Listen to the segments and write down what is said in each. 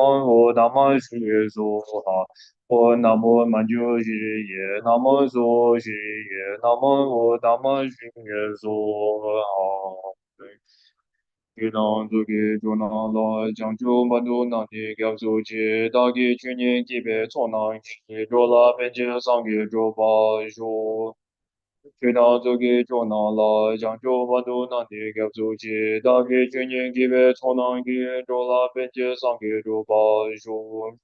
我那么是说哈，我那么满就是也那么说是也那么我那么是也说好。给当作给做那了，将就满足那的教授节，大给去年级别错那给做了，并且上给做吧说。给当作给做那了，将就满足那的教授节，大给去年级别错那给做了，并且上给做吧说。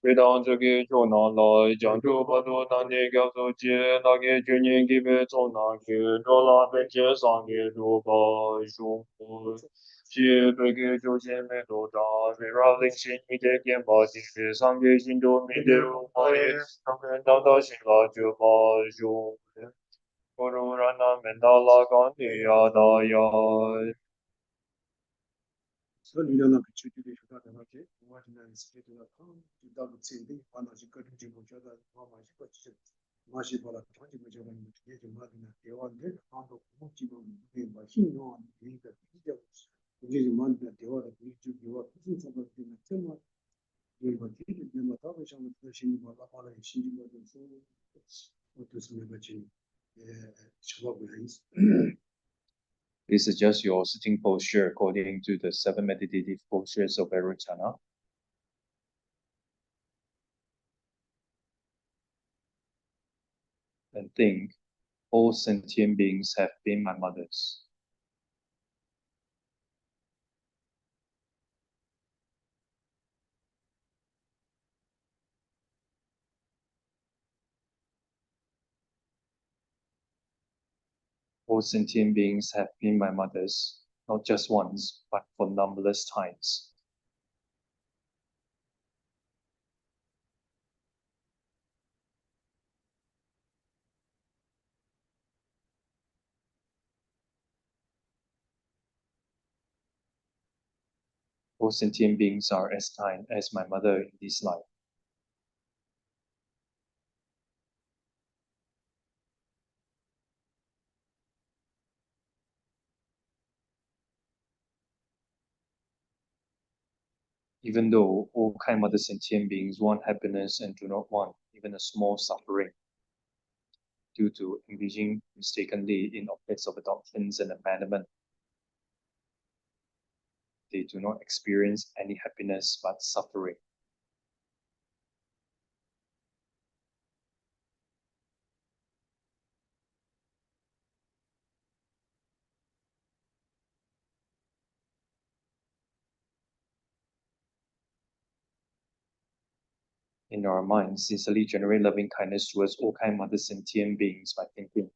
回当这个就拿来讲究不多当地教授节，那个去年给别从那个做了并且上个做吧说，是对个就先没多大，为了领先一点点吧，就是上个星座没得文化也，他们到新了就吧说，不如让他们到拉杆的呀大呀。So leader na kichu de shuda de na ke wa de na state na ta da lu tsin de pa na ji ka de mo cha da ma ji ko chi ma shi ba la ta ji mo cha ba ni de de ma de na de wa de pa do mo ji mo de ba shi no ni de ji de ji ma de de wa de ji de wa ji sa ba de na te ma de ba ji de ma ta ba sha mo de shi ni ba la pa la shi ni ba de so o to su me ba chi shi ba bu yi. Please adjust your sitting posture according to the 7 meditative postures of Vairocana. And think, all sentient beings have been my mothers. All sentient beings have been my mothers, not just once, but for numberless times. All sentient beings are as kind as my mother in this life. Even though all kind mother sentient beings want happiness and do not want even a small suffering due to engaging mistakenly in objects of adoptions and abandonment, they do not experience any happiness but suffering. In our minds, sincerely generate loving kindness towards all kind mother sentient beings by thinking,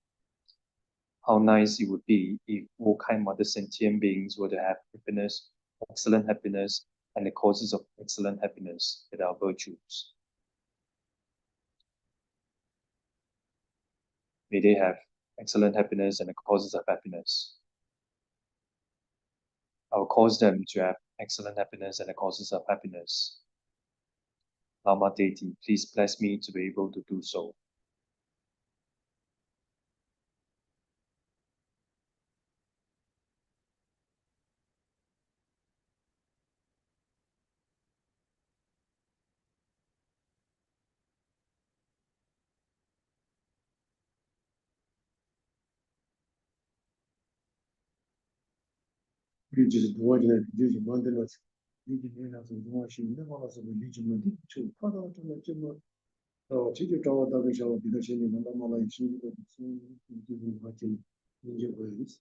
how nice it would be if all kind mother sentient beings were to have happiness, excellent happiness, and the causes of excellent happiness that are virtues. May they have excellent happiness and the causes of happiness. I will cause them to have excellent happiness and the causes of happiness. Lama deity, please bless me to be able to do so. Just avoiding just abundance. Leading in as a washing, never was a religion to cut out to let you know. Teacher told the visual because in the normal and she would be watching ninja ways.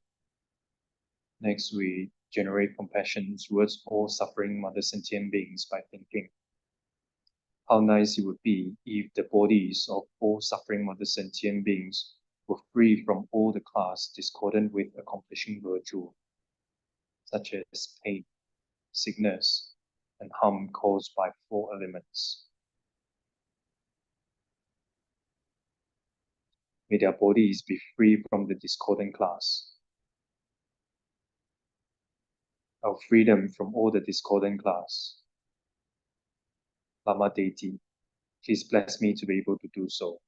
Next, we generate compassion towards all suffering mother sentient beings by thinking, how nice it would be if the bodies of all suffering mother sentient beings were free from all the class discordant with accomplishing virtue, such as pain, sickness, and harm caused by 4 elements. May their bodies be free from the discordant class. Our freedom from all the discordant class. Lama deity, please bless me to be able to do so.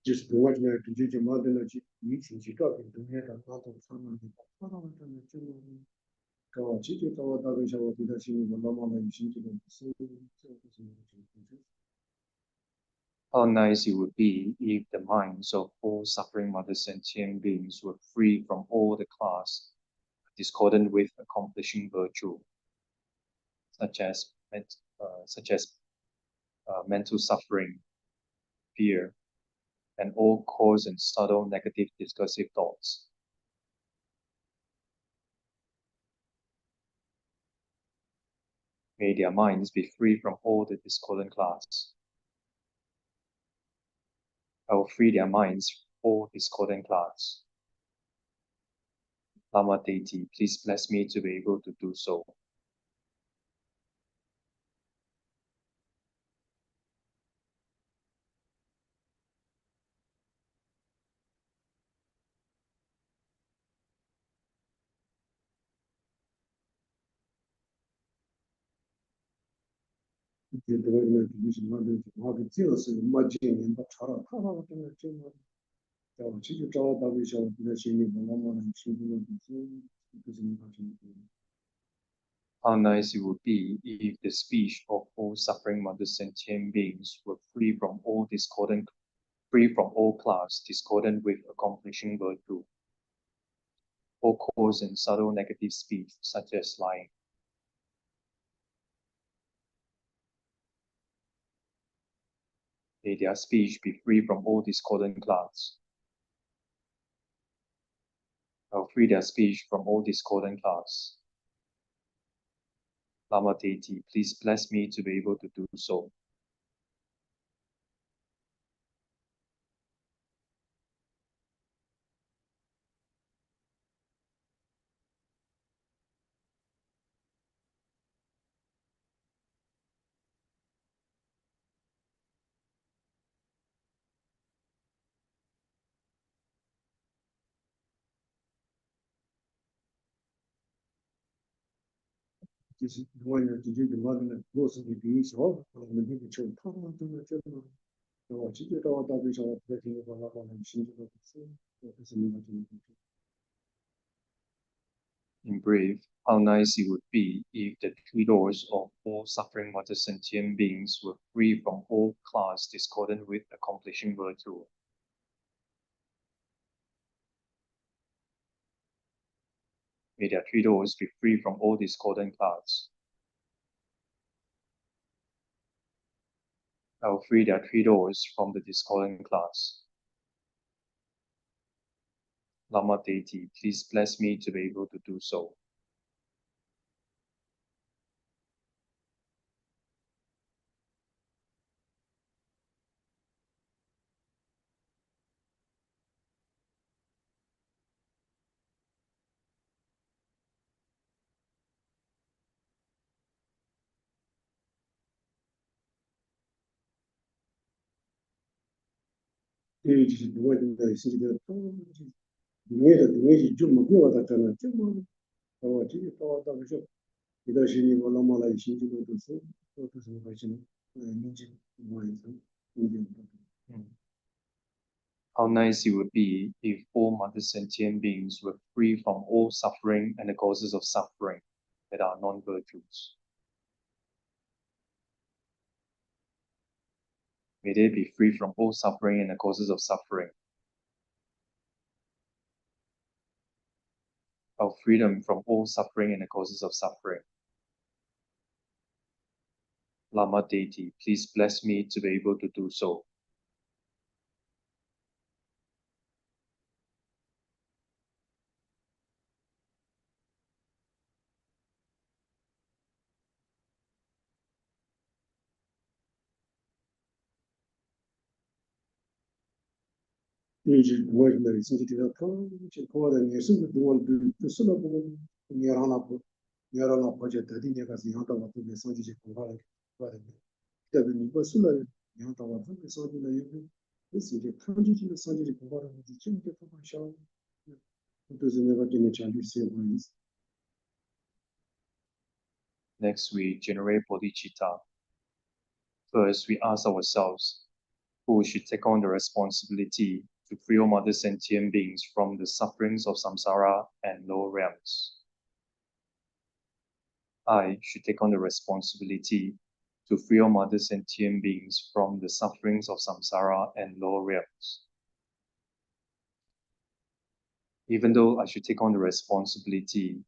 just the one that did your mother meeting, she got into here and not of someone. How nice it would be if the minds of all suffering mother sentient beings were free from all the class discordant with accomplishing virtue, such as mental suffering, fear, and all coarse and subtle negative discursive thoughts. May their minds be free from all the discordant class. I will free their minds from all discordant class. Lama deity, please bless me to be able to do so. How nice it would be if the speech of all suffering mother sentient beings were free from all class discordant with accomplishing virtue, all coarse and subtle negative speech such as lying. May their speech be free from all discordant class. I'll free their speech from all discordant class. Lama deity, please bless me to be able to do so. Just when you did the mother and close to the east of the big church, In brief, how nice it would be if the three doors of all suffering mother sentient beings were free from all class discordant with accomplishing virtue. May their three doors be free from all discordant class. I will free their three doors from the discordant class. Lama deity, please bless me to be able to do so. just when they see the way you move your that or to the bishop. It does any Lama like she to go to so, to some question, Indian. How nice it would be if all mother sentient beings were free from all suffering and the causes of suffering that are non-virtues. May they be free from all suffering and the causes of suffering. Our freedom from all suffering and the causes of suffering. Lama deity, please bless me to be able to do so. Just when they see the call and you see the one to syllable near on up budget, I think as the hunter of the Sanji Kumbara. Devin Basula, Yanta was the Sanji. This is the country to the Sanji Kumbara with the chin get from my show. It doesn't never give a chance to see ways. Next, we generate bodhicitta. First, we ask ourselves, who should take on the responsibility to free all other sentient beings from the sufferings of samsara and lower realms. I should take on the responsibility to free all other sentient beings from the sufferings of samsara and lower realms. Even though I should take on the responsibility,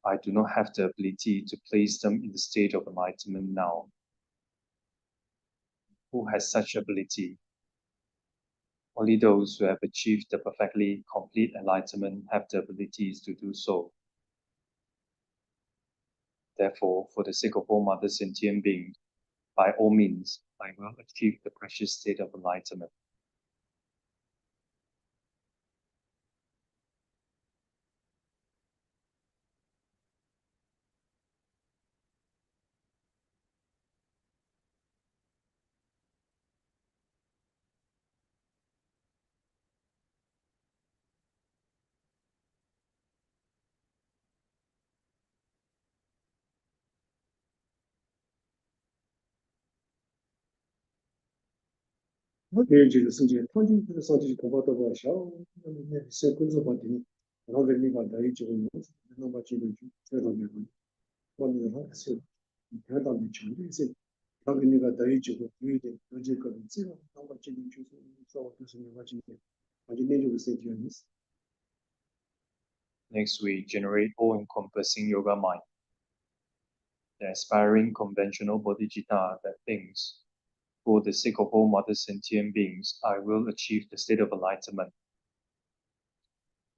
I do not have the ability to place them in the state of enlightenment now. Who has such ability? Only those who have achieved the perfectly complete enlightenment have the abilities to do so. Therefore, for the sake of all other sentient beings, by all means, I will achieve the precious state of enlightenment.这个世界，他就这个上去恐怕都不小，那社会这方面，然后你把等于就那么几年去，这方面，我们还是看到的强烈些，然后你把等于就有一点有这个这个，那么几年就是说就是那么几年，我就那就是这样意思。Next, we generate all-encompassing yoga mind, the aspiring conventional bodhicitta that thinks, for the sake of all mother sentient beings, I will achieve the state of enlightenment.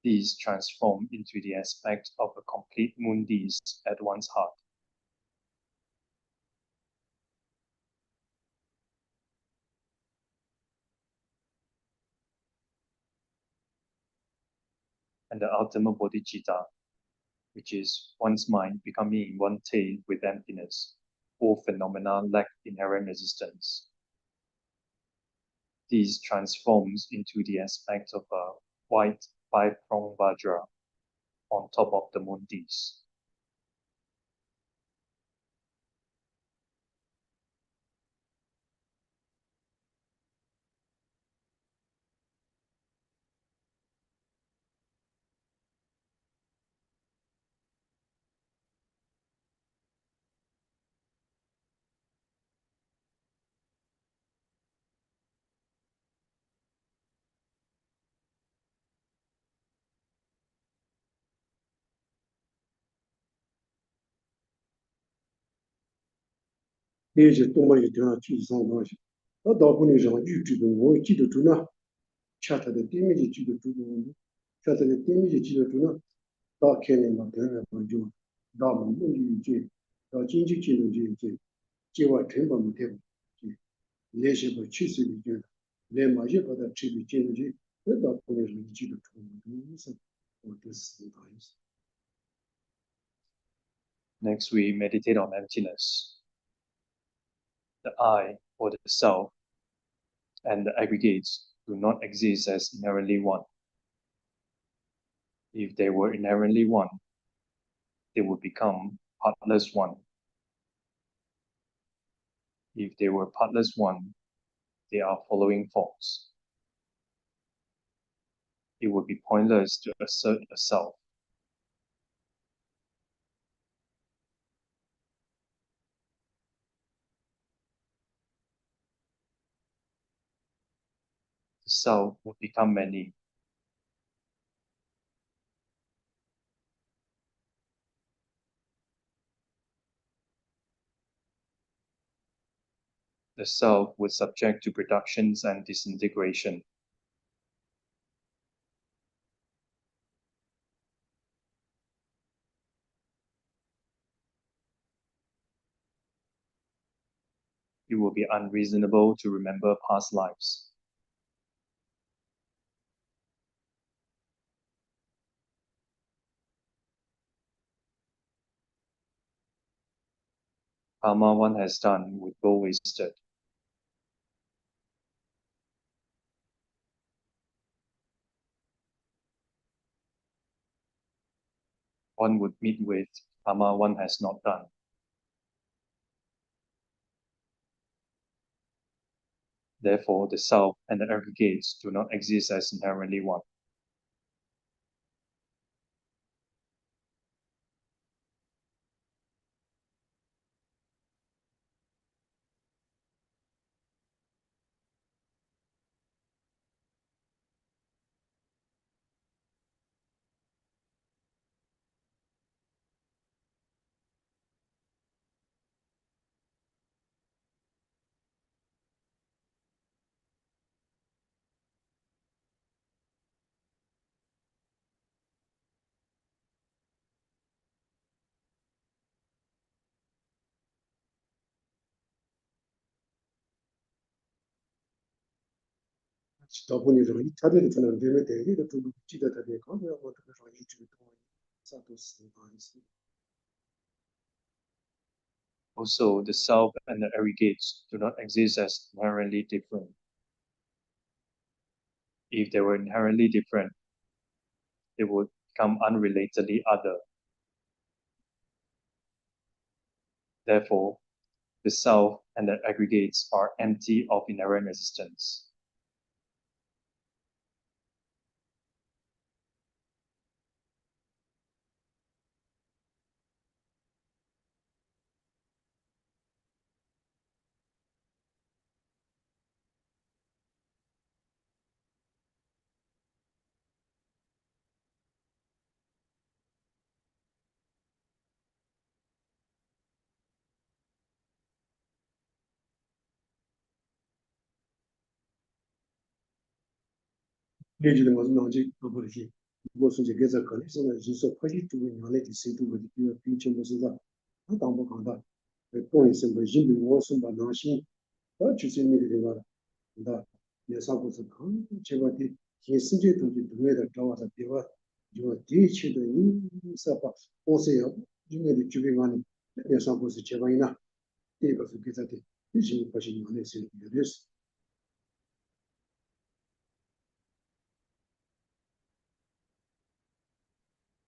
These transform into the aspect of a complete moondies at one's heart. And the ultimate bodhicitta, which is one's mind becoming in one state with emptiness, all phenomena lack inherent existence. These transforms into the aspect of a white five-pronged vajra on top of the moondies.那些东北一定要去上东西，那到过年上预制的，我记得住呢，恰他的店面就记得住的，恰他的店面就记得住呢，到开年嘛，当然我就到我们理解，到经济金融这计划成本没得吧，那些个趋势理解，来马些把它处理进去，那到过年上记得住，意思，我这是大意思。Next, we meditate on emptiness. The I, or the self, and the aggregates do not exist as inherently one. If they were inherently one, they would become partless one. If they were partless one, they are following forms. It would be pointless to assert a self. The self would become many. The self would subject to productions and disintegration. It will be unreasonable to remember past lives. Karma one has done would go wasted. One would meet with karma one has not done. Therefore, the self and the aggregates do not exist as inherently one. Also, the self and the aggregates do not exist as inherently different. If they were inherently different, they would become unrelatedly other. Therefore, the self and the aggregates are empty of inherent existence.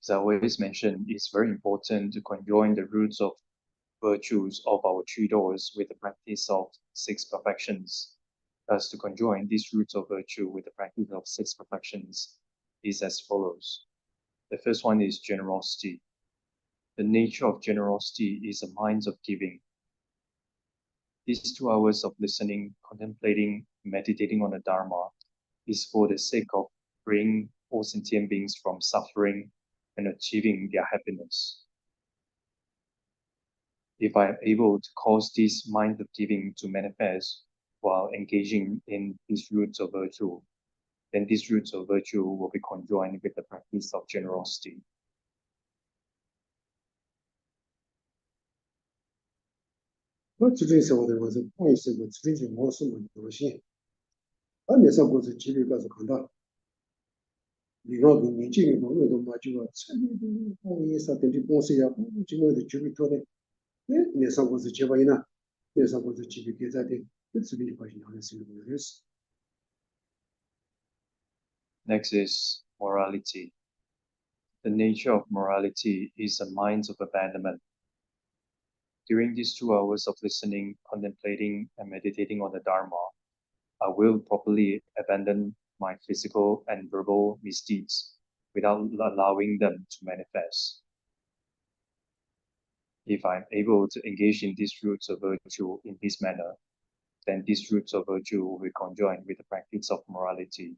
As I always mention, it's very important to conjoin the roots of virtues of our three doors with the practice of six perfections. Thus, to conjoin these roots of virtue with the practice of six perfections is as follows. The first one is generosity. The nature of generosity is a mind of giving. These 2 hours of listening, contemplating, meditating on the Dharma is for the sake of freeing all sentient beings from suffering and achieving their happiness. If I am able to cause this mind of giving to manifest while engaging in these roots of virtue, then these roots of virtue will be conjoined with the practice of generosity. Next is morality. The nature of morality is a mind of abandonment. During these 2 hours of listening, contemplating, and meditating on the Dharma, I will properly abandon my physical and verbal misdeeds without allowing them to manifest. If I'm able to engage in these roots of virtue in this manner, then these roots of virtue will be conjoined with the practice of morality.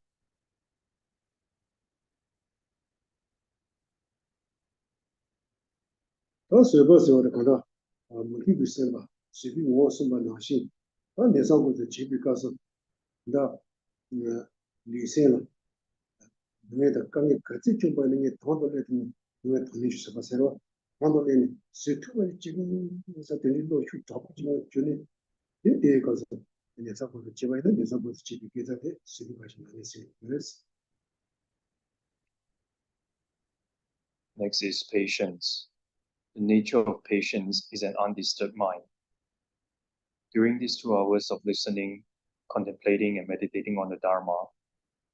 Next is patience. The nature of patience is an undisturbed mind. During these 2 hours of listening, contemplating, and meditating on the Dharma,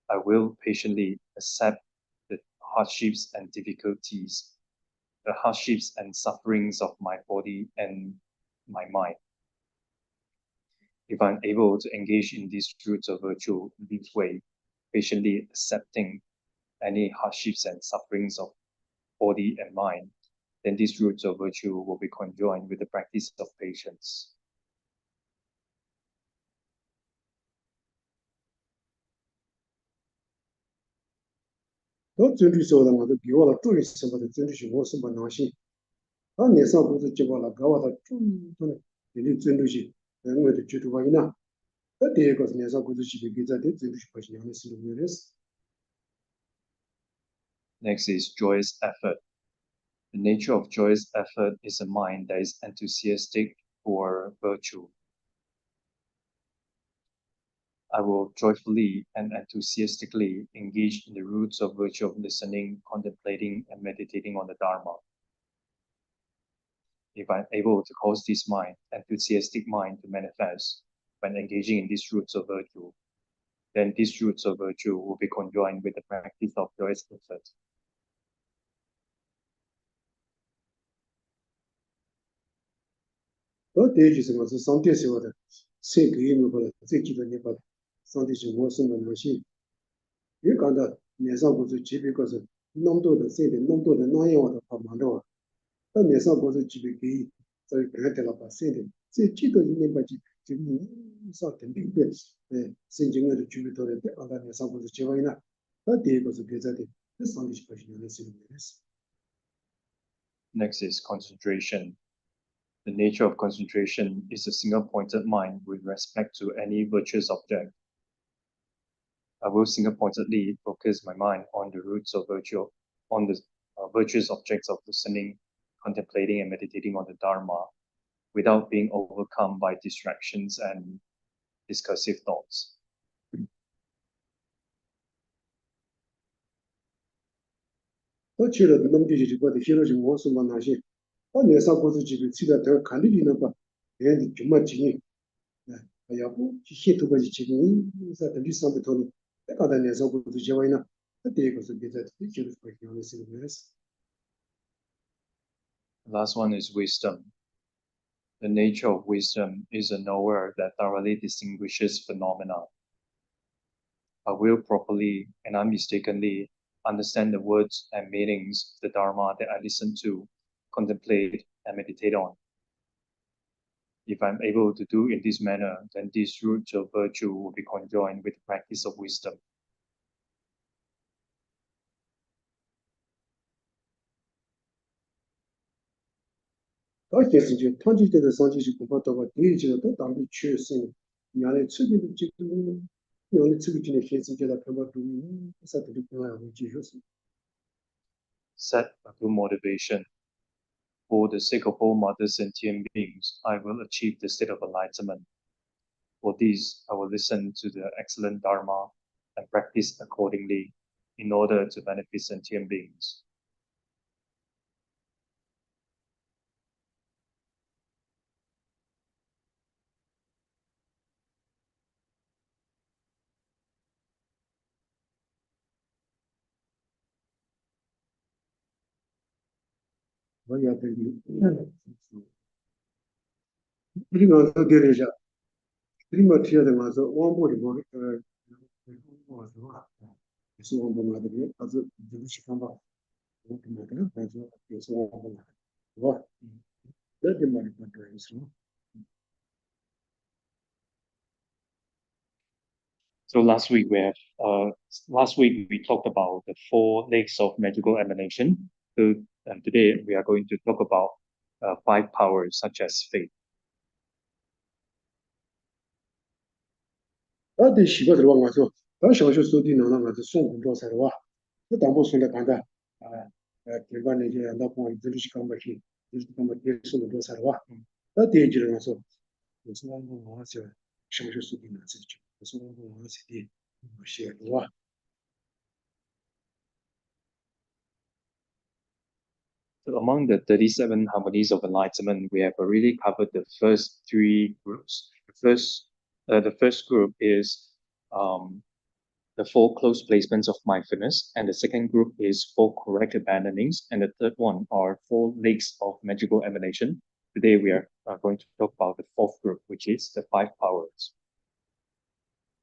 I will patiently accept the hardships and difficulties, the hardships and sufferings of my body and my mind. If I'm able to engage in these roots of virtue in this way, patiently accepting any hardships and sufferings of body and mind, then these roots of virtue will be conjoined with the practice of patience. 더尊重说的我的 비워라 또 있어봐도尊重시 무슨 반응시 아 내사 고도 집어라 가와다 좀 이제尊重시 내가 주도하이나 그때 그 내사 고도 집에 기자들尊重시 빠지 않을 수 있는 Next is joyous effort. The nature of joyous effort is a mind that is enthusiastic for virtue. I will joyfully and enthusiastically engage in the roots of virtue of listening, contemplating, and meditating on the Dharma. If I'm able to cause this mind, enthusiastic mind, to manifest when engaging in these roots of virtue, then these roots of virtue will be conjoined with the practice of joyous effort. 더 대지서 가서 상태에서도 세 그림을 보다 제 기도에 봐 상태에서 무슨 말이지 이 간다 내사 고도 집에 가서 nom도의 세대 nom도의 나이와도 파만도 더 내사 고도 집에 기 저희 그랬다가 봤어요 제 기도 있는 바지 지금 사태 빙배 생진의 주비 돌에 안다 내사 고도 제와이나 더 대고서 계자대 그 상태에서 보시는 수 있는 거です Next is concentration. The nature of concentration is a single-pointed mind with respect to any virtuous object. I will single-pointedly focus my mind on the roots of virtue, on the virtuous objects of listening, contemplating, and meditating on the Dharma, without being overcome by distractions and discursive thoughts. 더 치료 넘기지 거기 싫어지 무엇만 하시 내사 고도 집에 치다 더 관리는 봐 얘는 정말 지니 야고 시도 가지 지금 사들 리스트부터는 내가 내사 고도 제와이나 그때 그것을 계좌 지금 거기 쓰는 거였어 The last one is wisdom. The nature of wisdom is a knower that thoroughly distinguishes phenomena. I will properly and unmistakenly understand the words and meanings of the Dharma that I listen to, contemplate, and meditate on. If I'm able to do in this manner, then these roots of virtue will be conjoined with the practice of wisdom. 그래서 이제 통지되는 상지식 공부하다가 대지도 당비 취했으니 야래 측이도 지금 연애 측이 진행 해지게다 변화도 사들이 변화하고 지셨어 Set a good motivation. For the sake of all mother sentient beings, I will achieve the state of enlightenment. For this, I will listen to the excellent Dharma and practice accordingly in order to benefit sentient beings. 뭐야 되니 우리가 어디래자 우리가 티야데 가서 원보리 뭐 그래서 원보마들이 아주 지루시간 봐 원보마들은 아주 그래서 원보마 와 내가 말이 맞더라고요 So last week we talked about the 4 legs of magical emanation. So today we are going to talk about 5 powers such as faith. 나한테 시가 들어와서 더小学 수디 나나 가서 송군 조사로 와. 그 담보 손에 간다. 결과는 이제 나 보고 들으시간 것이 들으시간 것 예수는 조사로 와. 나 대지를 가서 무슨 한번 와서 小学 수디 나서 무슨 한번 와서 이 무시해 와. So among the 37 harmonies of enlightenment, we have already covered the first 3 groups. The first group is the 4 close placements of mindfulness, and the second group is 4 correct abandonings, and the third one are 4 legs of magical emanation. today we are going to talk about the fourth group, which is the five powers.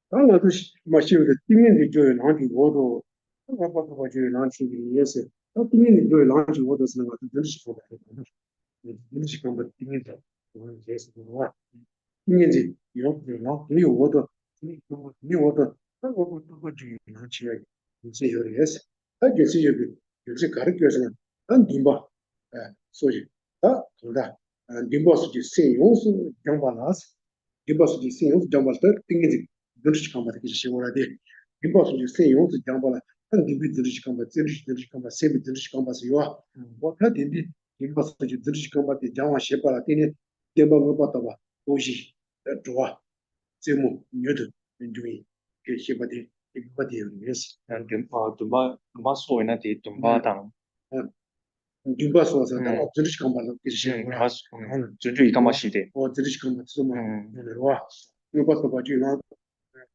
当然都是嘛，修的经验的就有两体，我都我就有两体的也是，那经验的就有两体，我都是那个真是说的，真是根本经验的，我也是的话，经验的有我的，有我的，那我就有两体而已，是有的也是，他就是有些搞的就是呢，很明白，所以是的，明白是就信用是讲白了是，明白是就信用是讲白了，经验的。真是看不的，就是我来的。平报出去三用是讲不了，但你比真是看不，真是看不，谁比真是看不是有啊？我看点的平报出去真是看不的，讲完写罢了，点点点报我报道吧，东西主啊，节目牛头很注意，给写不的，写不的也是。dumba soy na di dumba tang. 平报说是，但我真是看不了，就是写我，准准一干嘛系的？我真是看不是嘛，是吧？我报道吧就那。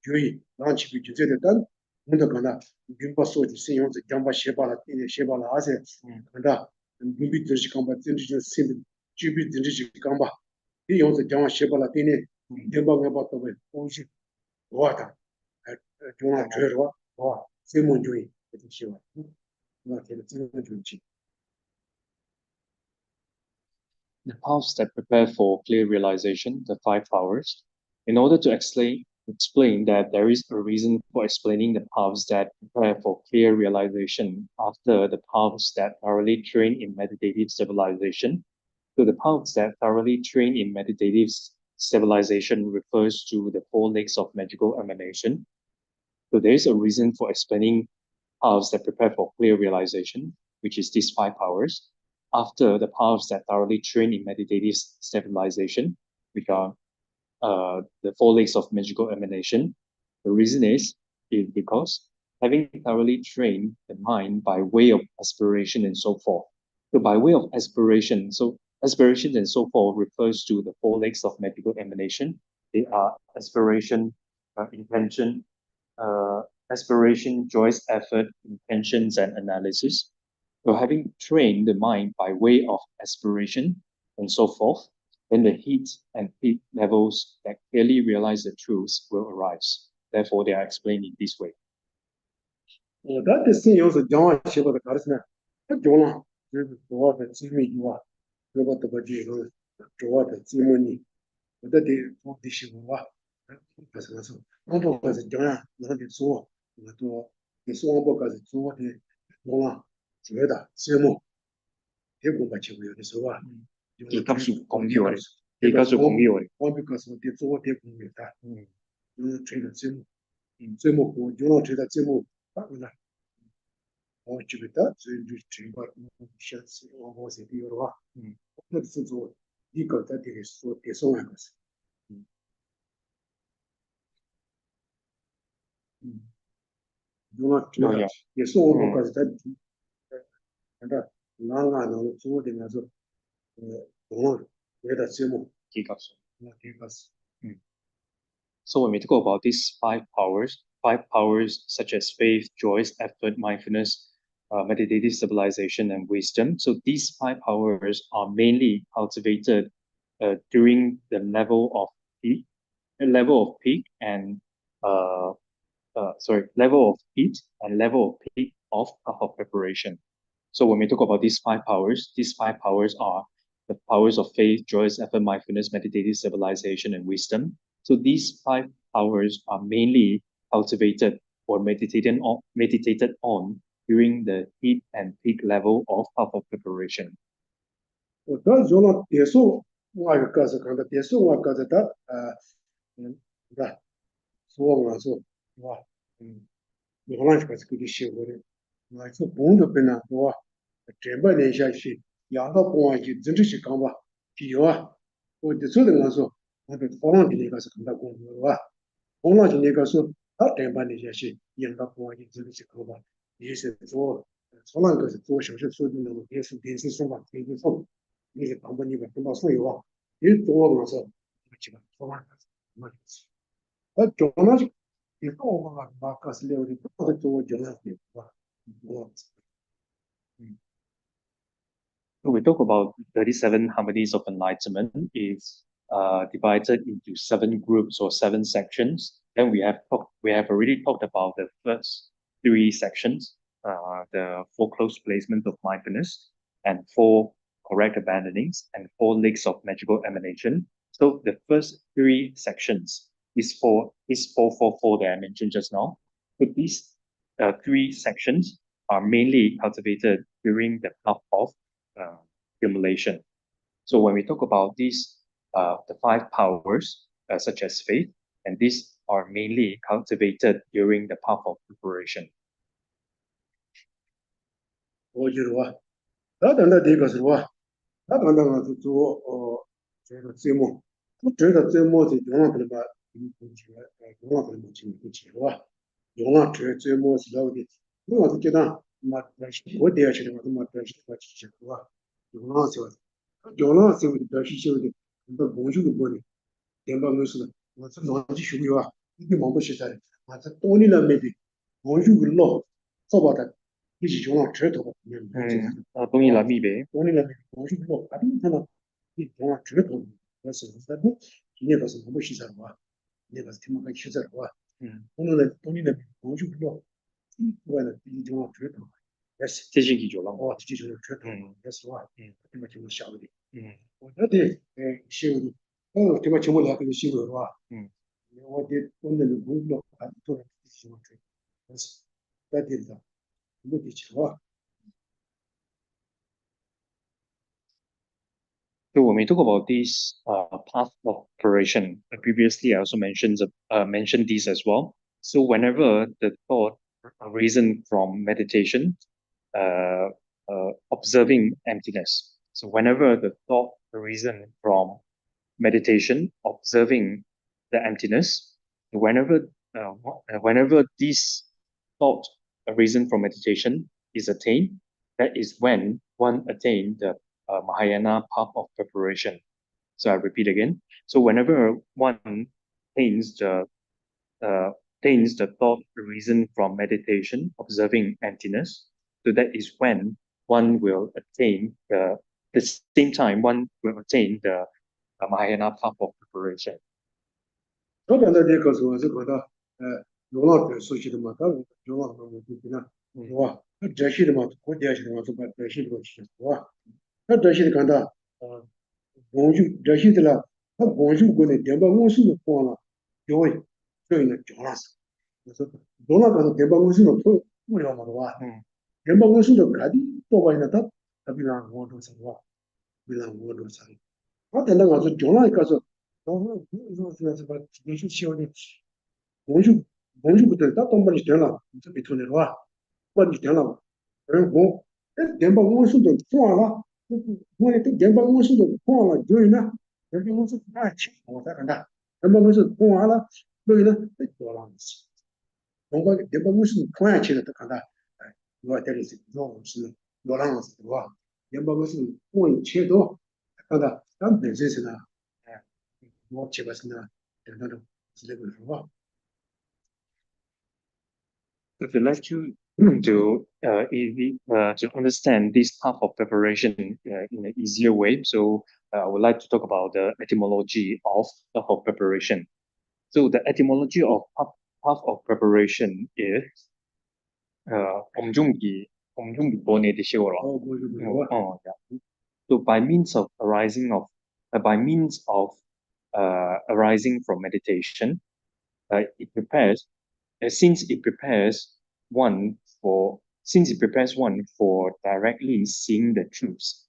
주의 런치 비주제에 단 문도 가나 김바 소지 신용지 jam바 셰바라 셰바라 아세 간다 비비 드시 감바 진지 신 주비 진지 감바 이 용지 jam바 셰바라 티네 jam바 가바 또베 오시 와다 종아 줘와 와 세몬 주의 시와 나 계속 진행 중지. The paths that prepare for clear realization, the five powers. In order to explain that there is a reason for explaining the paths that prepare for clear realization after the paths that thoroughly train in meditative stabilization. So the paths that thoroughly train in meditative stabilization refers to the four legs of magical emanation. So there is a reason for explaining paths that prepare for clear realization, which is these five powers, after the paths that thoroughly train in meditative stabilization, which are the four legs of magical emanation. The reason is because having thoroughly trained the mind by way of aspiration and so forth. So by way of aspiration, so aspirations and so forth refers to the four legs of magical emanation. They are aspiration, intention, aspiration, choice, effort, intentions, and analysis. So having trained the mind by way of aspiration and so forth, then the heat and peak levels that clearly realize the truths will arise. Therefore, they are explained in this way. 我的信用是讲完写过的搞的是呢，他讲了，就是主要的机密有啊，这个这个就是主要的机密，我的我的信用啊，不是那种，我不可是讲呀，那的做，那多，你说我不可是做的，讲了，主要的节目，这个把节目有的时候啊，你告诉公友的，你告诉公友的，我不可是的做的公友的，吹的节目，节目我讲了吹的节目，当然。我觉得这这个下次我是比如话，那是做一个的这个说这说那个是，用了这个也是我们个是在那个能做的那种，用了别的节目，提高是，那这个是，So when we talk about these five powers such as faith, joy, effort, mindfulness, meditative stabilization, and wisdom. So these five powers are mainly cultivated during the level of peak and level of heat and level of peak of preparation. So when we talk about these five powers are the powers of faith, joy, effort, mindfulness, meditative stabilization, and wisdom. So these five powers are mainly cultivated or meditated on during the heat and peak level of alpha preparation. 我当用了别墅，我也告诉看到别墅，我告诉他，是吧？说我说，哇，我那是给你写过的，我说工作本来是吧？这半年下去，养到公安局真的是干吧？比如啊，我的做的我说，我的房子那个是看到工作是吧？房子那个说，他这半年下去，养到公安局真的是干吧？也是做，从那个是做小学做的那种电视说吧，电视说。那些当本地的分到所有啊，也多嘛是，几个说嘛，那就是，讲那就，也多嘛，把个是了的，不是做讲那些吧，我， we talk about 37 harmonies of enlightenment is divided into 7 groups or 7 sections. Then we have already talked about the first 3 sections, the 4 close placements of mindfulness and 4 correct abandonings and 4 legs of magical emanation. So the first 3 sections is 4 that I mentioned just now. So these 3 sections are mainly cultivated during the path of accumulation. So when we talk about these, the 5 powers, such as faith, and these are mainly cultivated during the path of preparation. 我觉得哇，那等到这个是哇，那等到我是做这个节目，我觉得节目是用了可能把用了可能把节目给记了哇，用了这节目是了的，我是觉得嘛，我第二期的话，嘛，第二期的话记起来哇，用了是吧？用了是为第二期写的，那工具的过的，电报公司的，我这脑子学的哇，一点忙不起来，啊，这多年来没的，工具的老，早把它。一起用了指头，东西南密北，东西南北，我是我把你看到，你用了指头，我是在不，你那个是我们学在话，那个是听我们学在话，东西南北，我就不了，我呢，你用了指头，也是这些记住了，哦，这就是指头，也是话，对吧？就晓得的，我觉得，晓得，对吧？听我两个人晓得话，我的我那个工作还做了喜欢吹，但是在点上。目的情况。So when we talk about this path of preparation, previously I also mentioned this as well. So whenever the thought arisen from meditation, observing emptiness. So whenever the thought arisen from meditation, observing the emptiness, whenever this thought arisen from meditation is attained, that is when one attained the Mahayana path of preparation. So I repeat again. So whenever one attains the thought arisen from meditation, observing emptiness, so that is when one will attain the same time one will attain the Mahayana path of preparation. 我刚才这个时候是觉得，用了这熟悉的嘛，他用了我就呢，是吧？他这些的嘛，我这些的嘛，就把这些的去，是吧？他这些的看到，工具这些的了，他工具过来，电报公司的光了，就会所以呢，讲了是，我说，用了个是电报公司的不了嘛，是吧？电报公司的肯定多半呢，他比让我做什么，比让我做啥？他等到我是用了一个是。说是把连续起的工具不对，他当把你电了，你这被偷的是吧？把你电了，电报公司都换了，我的电报公司都换了，所以呢，电报公司太强，我才看他，电报公司换了，所以呢，太多了，通过电报公司换起来，他看他，我这里是多浪是吧？电报公司换钱多，看他，咱本身是呢。我基本上呢，等等等之类的是吧？ If you'd like to understand this path of preparation in an easier way, so I would like to talk about the etymology of path of preparation. So the etymology of path of preparation is omjungi bone de shiwara. So by means of arising from meditation, it prepares since it prepares one for directly seeing the truths.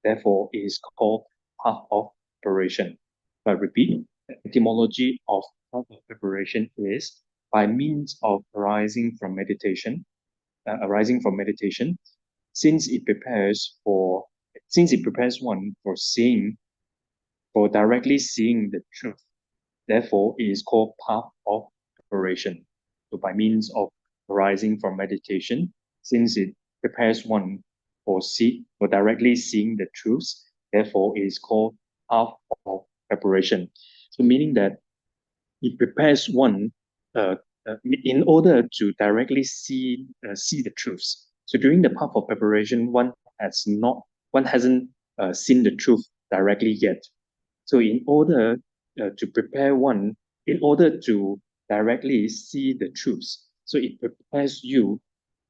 Therefore, it is called path of preparation. I repeat, the etymology of path of preparation is by means of arising from meditation, since it prepares one for directly seeing the truth. Therefore, it is called path of preparation. So by means of arising from meditation, since it prepares one for directly seeing the truths, therefore it is called path of preparation. So meaning that it prepares one in order to directly see the truths. So during the path of preparation, one has not one hasn't seen the truth directly yet. So in order to prepare one, in order to directly see the truths, so it prepares you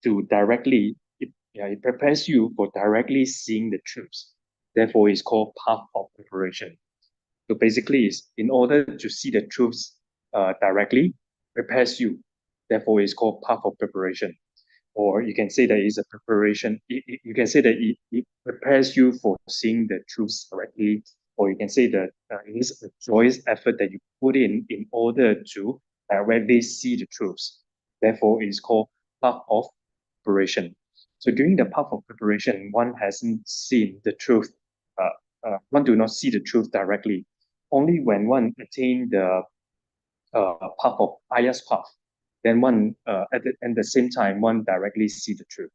to directly, it prepares you for directly seeing the truths. Therefore, it's called path of preparation. So basically, it's in order to see the truths directly, prepares you. Therefore, it's called path of preparation. Or you can say that it's a preparation. You can say that it prepares you for seeing the truths correctly, or you can say that it is a joyous effort that you put in order to directly see the truths. Therefore, it is called path of preparation. So during the path of preparation, one hasn't seen the truth. One do not see the truth directly. Only when one attain the path of highest path, then one at the same time one directly see the truth.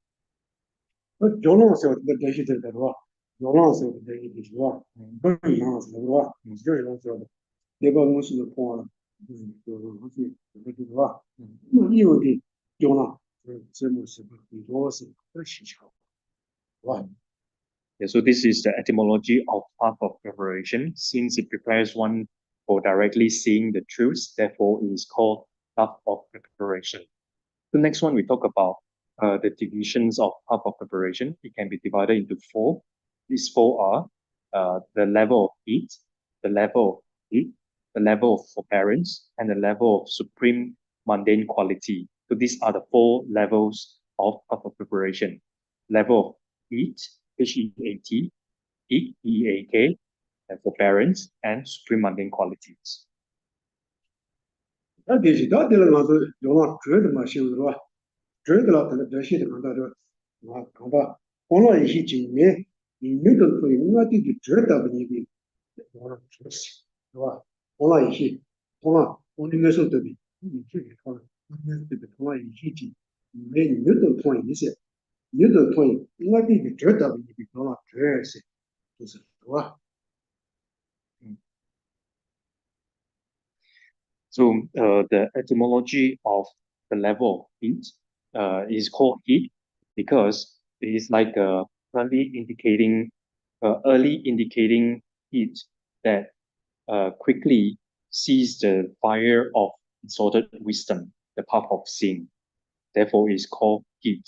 Yeah, so this is the etymology of path of preparation. Since it prepares one for directly seeing the truths, therefore it is called path of preparation. The next one we talk about the divisions of path of preparation. It can be divided into four. These four are the level of heat, the level of heat, the level of forbearance, and the level of supreme mundane quality. So these are the four levels of path of preparation. Level of heat, H-E-A-T, heat, E-A-K, and forbearance, and supreme mundane qualities. So the etymology of the level of heat is called heat because it is like a early indicating heat that quickly sees the fire of exalted wisdom, the path of seeing. Therefore, it is called heat.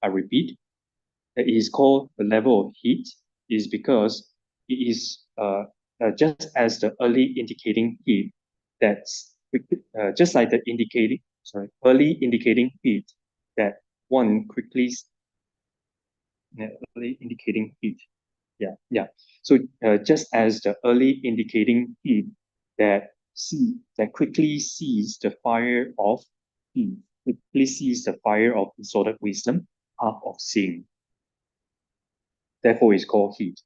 I repeat, it is called the level of heat is because it is just as the early indicating heat that's just like the early indicating heat that one quickly early indicating heat. Yeah. So just as the early indicating heat that quickly sees the fire of heat, quickly sees the fire of exalted wisdom, path of seeing. Therefore, it's called heat.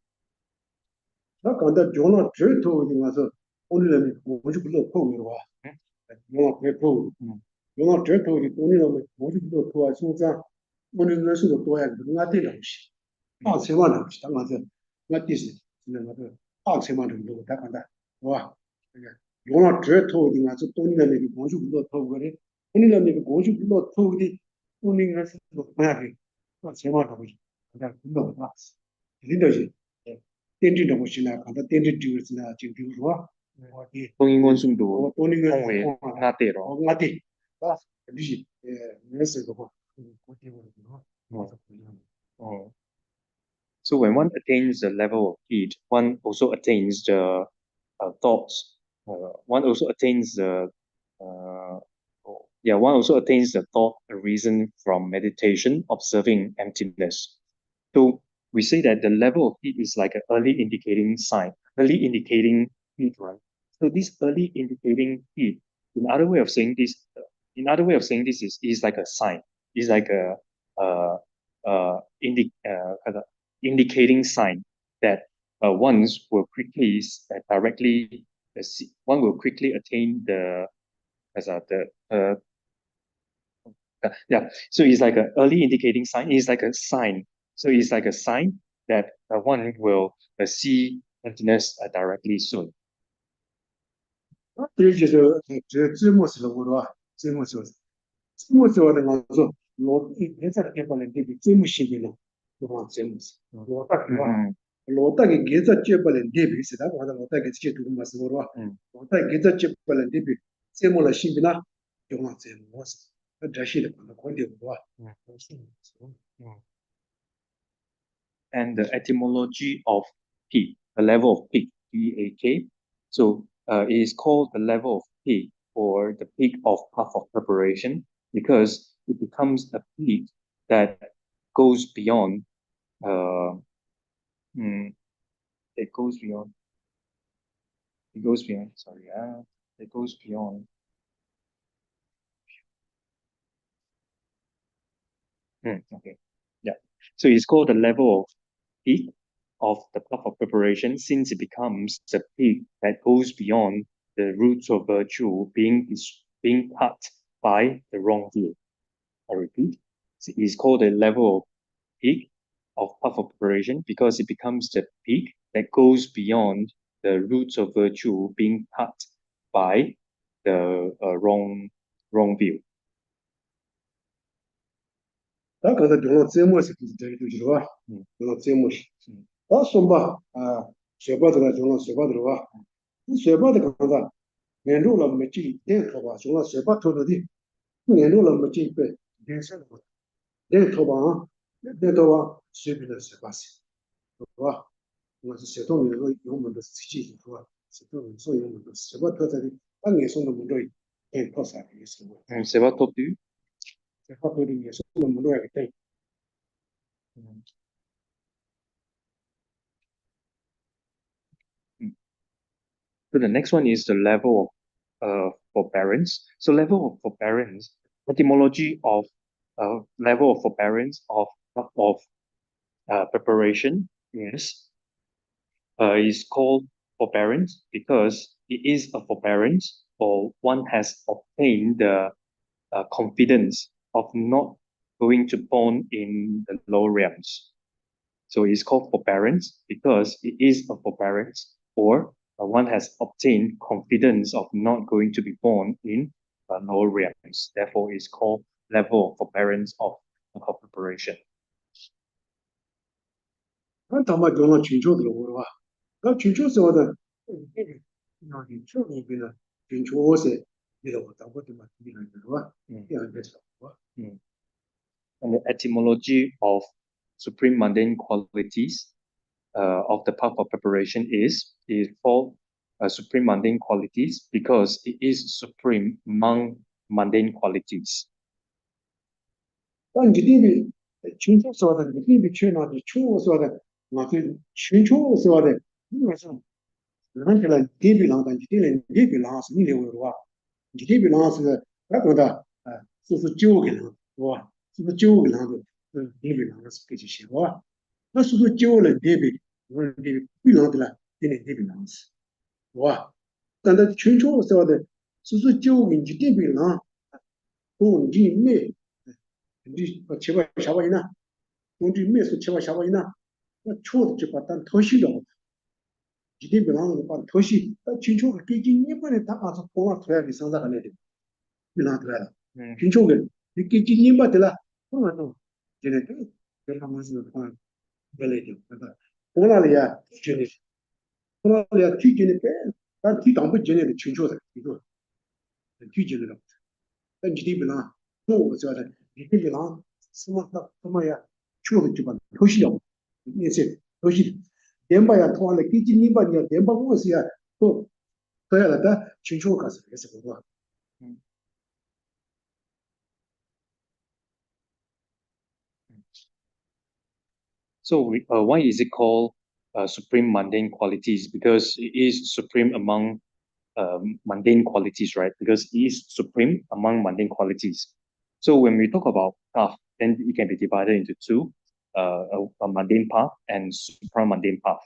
So when one attains the level of heat, one also attains the thoughts. One also attains the one also attains the thought, a reason from meditation, observing emptiness. So we say that the level of heat is like an early indicating sign, early indicating heat, right? So this early indicating heat, in other way of saying this is like a sign. It's like a uh, kind of indicating sign that ones will quickly directly one will quickly attain the as a the yeah. So it's like an early indicating sign. It's like a sign. So it's like a sign that one will see emptiness directly soon. 로다게 게자 쩨발엔 데비스다 와다 로다게 쩨두 마스고로 로다게 게자 쩨발엔 데비 세몰라 신비나 용나 쩨모스 다시데 콘데 와 And the etymology of peak, the level of peak, P-A-K. So it is called the level of peak or the peak of path of preparation because it becomes a peak that goes beyond, uh, it goes beyond, sorry, it goes beyond, okay, yeah. So it's called the level of peak of the path of preparation since it becomes the peak that goes beyond the roots of virtue being cut by the wrong view. I repeat, it is called the level of peak of path of preparation because it becomes the peak that goes beyond the roots of virtue being cut by the wrong view. 他刚才用了这模式，就是吧，用了这模式。他说吧，学霸的了，用了学霸的了吧，你学霸的刚才年入了没进，年头吧，用了学霸头的，年入了没进被年上了，年头吧，年头吧，水平的学霸是，是吧？我是学动物有门的实际是吧？学动物所有门的学霸特在的，当年送的门对，很靠啥的也是我。C'est what top du? 学霸头的也是我们对对。So the next one is the level of forbearance. So level of forbearance, etymology of level of forbearance of preparation is called forbearance because it is a forbearance or one has obtained the confidence of not going to born in the lower realms. So it's called forbearance because it is a forbearance, or one has obtained confidence of not going to be born in lower realms. Therefore, it's called level of forbearance of preparation. 俺他妈用了全球的了，我吧，那全球是我的，那全球里边呢，全球我是，你了我当过的嘛，你看是吧？这样子是吧？And the etymology of supreme mundane qualities of the path of preparation is called supreme mundane qualities because it is supreme among mundane qualities. 但你这边全球说的，你这边去那的，全球说的，那这全球说的，应该是，人家了这边人的，你这边这边人是你认为是吧？你这边人是那个的，是九个人是吧？是不是九个人的？这边人是这些是吧？那是不是九人这边，我这边不能的了，这边人是，是吧？但在全球说的，是不是九个你这边人，都你没。你七八下万一呢？工具没说七八下万一呢？那错的就把当偷袭了，一定不让人把偷袭。那全球给今年把的他还是光了出来的生产来的，不让出来了。全球的你给今年把的了，光了都，现在都跟他们是原来的那个，光了的呀，觉得，光了的呀，推荐的呗，但推当不进来的全球的，一个推荐的了。那你这边呢？我觉得你这边呢，什么呀？全部就把偷袭了，那些偷袭，连把呀偷完了，给今年把你连把我是呀，都下来的，全球开始也是不多。So why is it called supreme mundane qualities? Because it is supreme among mundane qualities, right? Because it is supreme among mundane qualities. So when we talk about path, then it can be divided into two, a mundane path and supramundane path.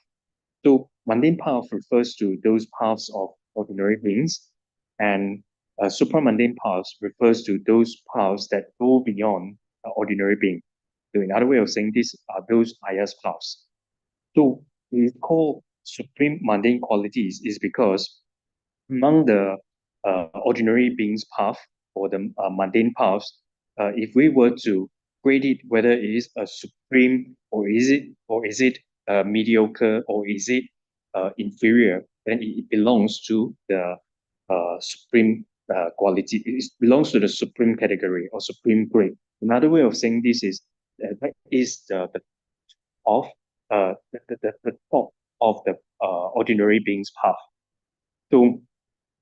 So mundane path refers to those paths of ordinary beings, and supramundane paths refers to those paths that go beyond ordinary being. So another way of saying this are those highest paths. So we call supreme mundane qualities is because among the ordinary beings path or the mundane paths, if we were to grade it whether it is a supreme or is it mediocre, or is it inferior, then it belongs to the supreme quality. It belongs to the supreme category or supreme grade. Another way of saying this is that is the of the top of the ordinary being's path. So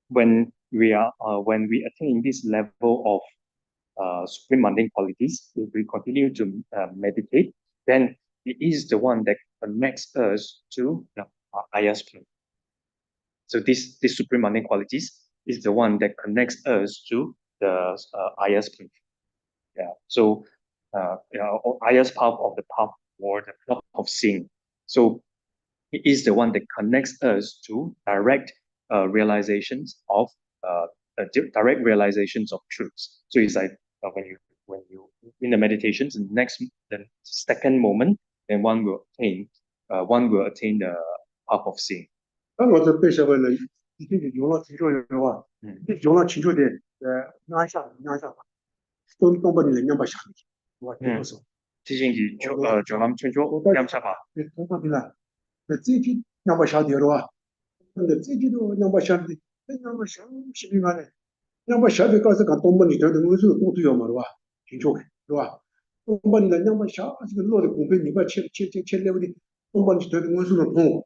when we attain this level of supreme mundane qualities, if we continue to meditate, then it is the one that connects us to the highest plane. So this supreme mundane qualities is the one that connects us to the highest plane. Yeah. So highest path of the path or the path of seeing. So it is the one that connects us to direct realizations of direct realizations of truths. So it's like when you in the meditations, the second moment, then one will attain the path of seeing. 当我这背下来了，已经用了挺久的话，用了挺久的，按下，东北的人把下面，我听不说。之前就咱们清楚念下吧。东北的啦，那这句让把下掉了哇，那这句都让把下的，让把下是平安的，让把下的告诉讲东北的头的我是多都要嘛，对吧？清楚的，对吧？东北的让把下这个落的公平，你把切了的，东北的头的我是通。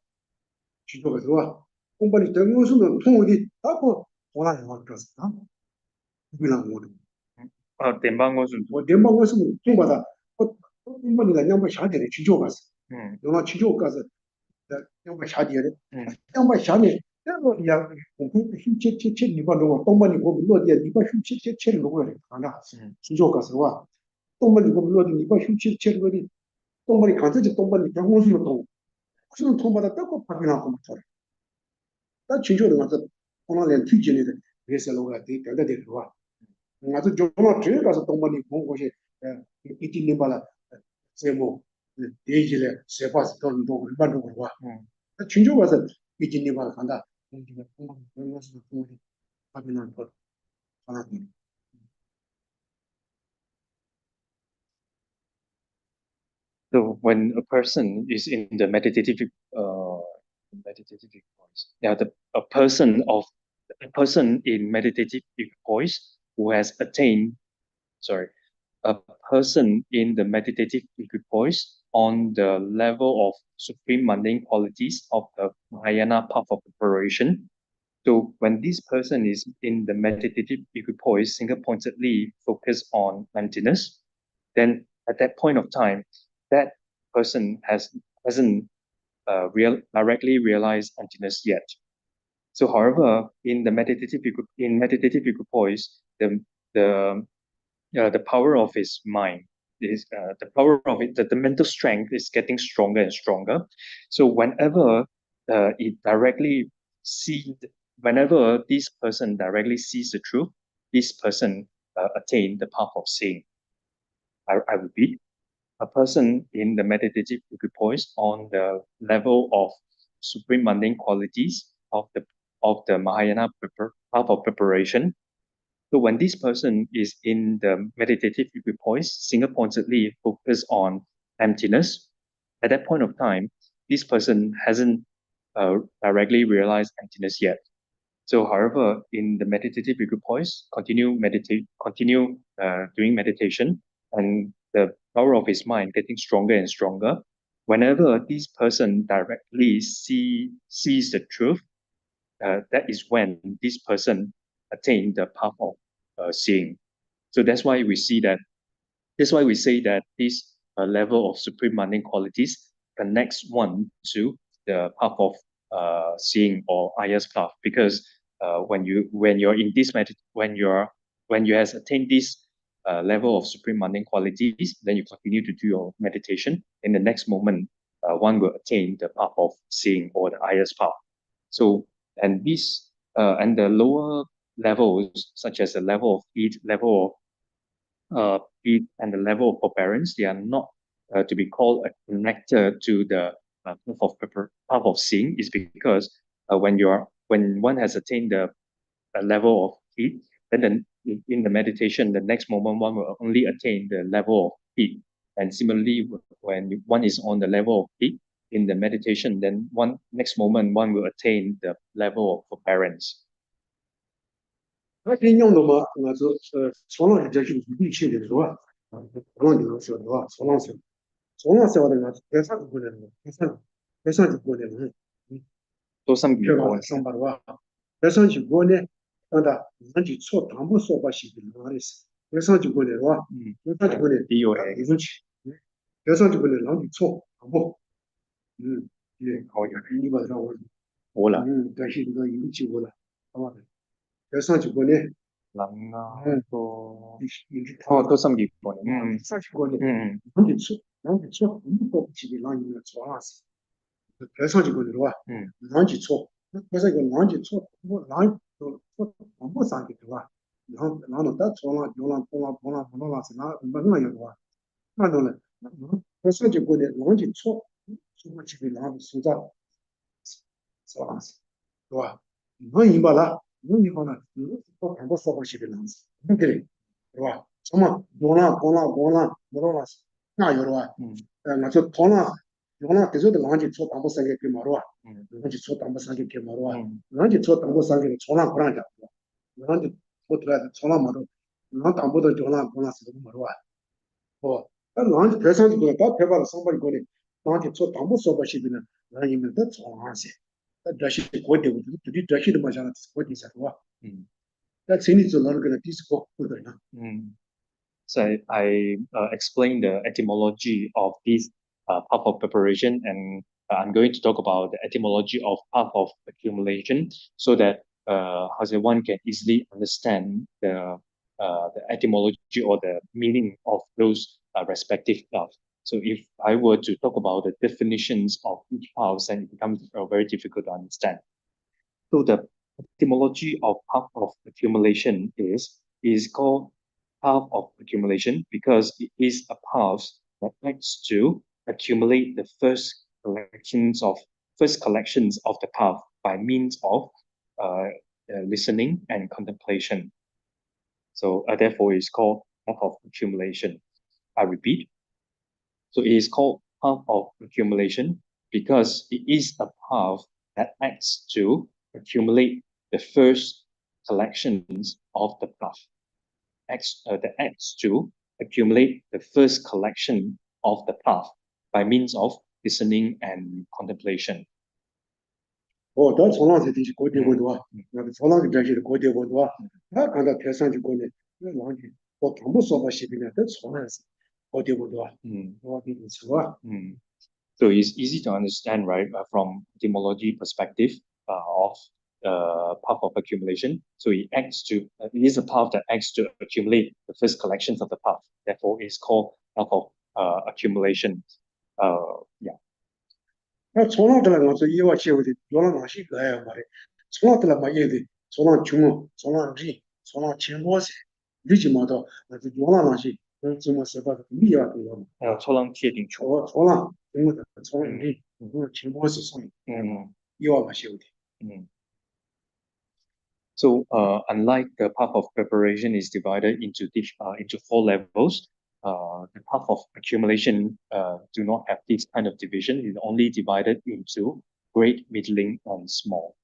기조가 좋아. 공부를 되는 것은 통일이 하고 원하는 것이다. 이거랑 뭐든. 대방 것은 뭐 대방 것은 통과다. 공부를 그냥 샤디에 기조 가서. 영화 기조 가서 영화 샤디에. 영화 샤디에. 그거 야 공부 힘체체 니바로 동반이 고 로디에 니바 힘체체를 놓고 하나. 기조 가서 와. 동반이 고 로디 니바 힘체체를 거디. 동반이 간서지 동반이 병원수로 동. 무슨 통과다 떡고 파기나고 막 저래. 나 진짜로 맞아. 오늘 튀지는데 그래서 로가 되게 좋아. 맞아. 정말 제일 가서 동반이 본 곳이 이티님 발라 세모 대지래 세바스 돈도 일반도 그러고. 나 진짜 가서 이티님 발라 간다. 동지가 동반 그래서 동지 파기나 거 하나. So when a person is in the meditative voice, yeah, a person in meditative voice who has attained, a person in the meditative voice on the level of supreme mundane qualities of the Mahayana path of preparation. So when this person is in the meditative equipoise, single-pointedly focused on emptiness, then at that point of time, that person hasn't directly realized emptiness yet. So, however, in meditative equipoise, the power of his mind is the power of it, the mental strength is getting stronger and stronger. So whenever it directly see, whenever this person directly sees the truth, this person attain the path of seeing. I repeat, a person in the meditative equipoise on the level of supreme mundane qualities of the Mahayana path of preparation. So when this person is in the meditative equipoise, single-pointedly focused on emptiness, at that point of time, this person hasn't directly realized emptiness yet. So, however, in the meditative equipoise, continue doing meditation, and the power of his mind getting stronger and stronger. Whenever this person directly sees the truth, that is when this person attain the path of seeing. So that's why we see that. That's why we say that this level of supreme mundane qualities connects one to the path of seeing or highest path. Because when you're in this when you has attained this level of supreme mundane qualities, then you continue to do your meditation. In the next moment, one will attain the path of seeing or the highest path. So and the lower levels, such as the level of heat, and the level of forbearance, they are not to be called a connector to the path of seeing, is because when one has attained the level of heat, then in the meditation, the next moment one will only attain the level of heat. And similarly, when one is on the level of heat, in the meditation, then one next moment one will attain the level of forbearance. 那这用的嘛，那是从浪这就是必须的是吧？从浪就是说的话，从浪说的那别上就过来了，别上就过来了，多上对吧？上班的话，别上就过来，那的那就错，当不说把西的那的是，别上就过来了吧？别上就过来，别上去，别上就过来，那就错，当不，对，好呀，你把它我了，但是这个有机会了，好吧？别上就过来。能啊，多上几过来，上去过来，能给错，不过不起的，让你们错了是，别上去过来的话，让去错，不是个让去错，我不上去的话，让到他错了，用了是哪没那样的话，那种呢，别上去过来，让去错，说不起的，让塑造，是吧？是吧？能赢吧啦，能赢吧啦，我看过说过去的样子，不给，是吧？什么用了，没弄了，那有的话，那就同了，用了，这就的浪就错当不三个给毛的话，浪就错当不三个给毛的话，浪就错当不三个从浪不让讲，浪就错出来的从浪毛的，浪当不到用了是个毛的话，哦，那浪就台上就过来，到台把的上班就过来，浪就错当不说过去的呢，浪因为在从浪些。这些国的，这里这些的嘛，像国的啥话，那城里走那个第四个不对呢。So I explained the etymology of this path of preparation, and I'm going to talk about the etymology of path of accumulation, so that how say one can easily understand the etymology or the meaning of those respective paths. So if I were to talk about the definitions of each path, then it becomes very difficult to understand. So the etymology of path of accumulation is called path of accumulation because it is a path that acts to accumulate the first collections of the path by means of listening and contemplation. So therefore, it's called path of accumulation. I repeat. So it is called path of accumulation because it is a path that acts to accumulate the first collections of the path. That acts to accumulate the first collection of the path by means of listening and contemplation. 哦，到从浪这地区国地国多，那个从浪的这些国地国多，他看到台上就过来，那浪的，我全部说把西边的都从浪是国地国多，我给你说啊。So it's easy to understand, right, from etymology perspective of path of accumulation. So it is a path that acts to accumulate the first collections of the path. Therefore, it's called path of accumulation. Yeah. 那从浪的来讲是以往社会的，有了哪些个呀嘛的，从浪的来嘛也的，从浪穷，从浪人，从浪钱多些，你就嘛到，那就有了哪些，怎么是把你要都要嘛。从浪铁定穷。从浪，从浪人，钱多些上，有嘛社会的。So unlike the path of preparation is divided into four levels, the path of accumulation do not have this kind of division. It's only divided into great, middling, and small.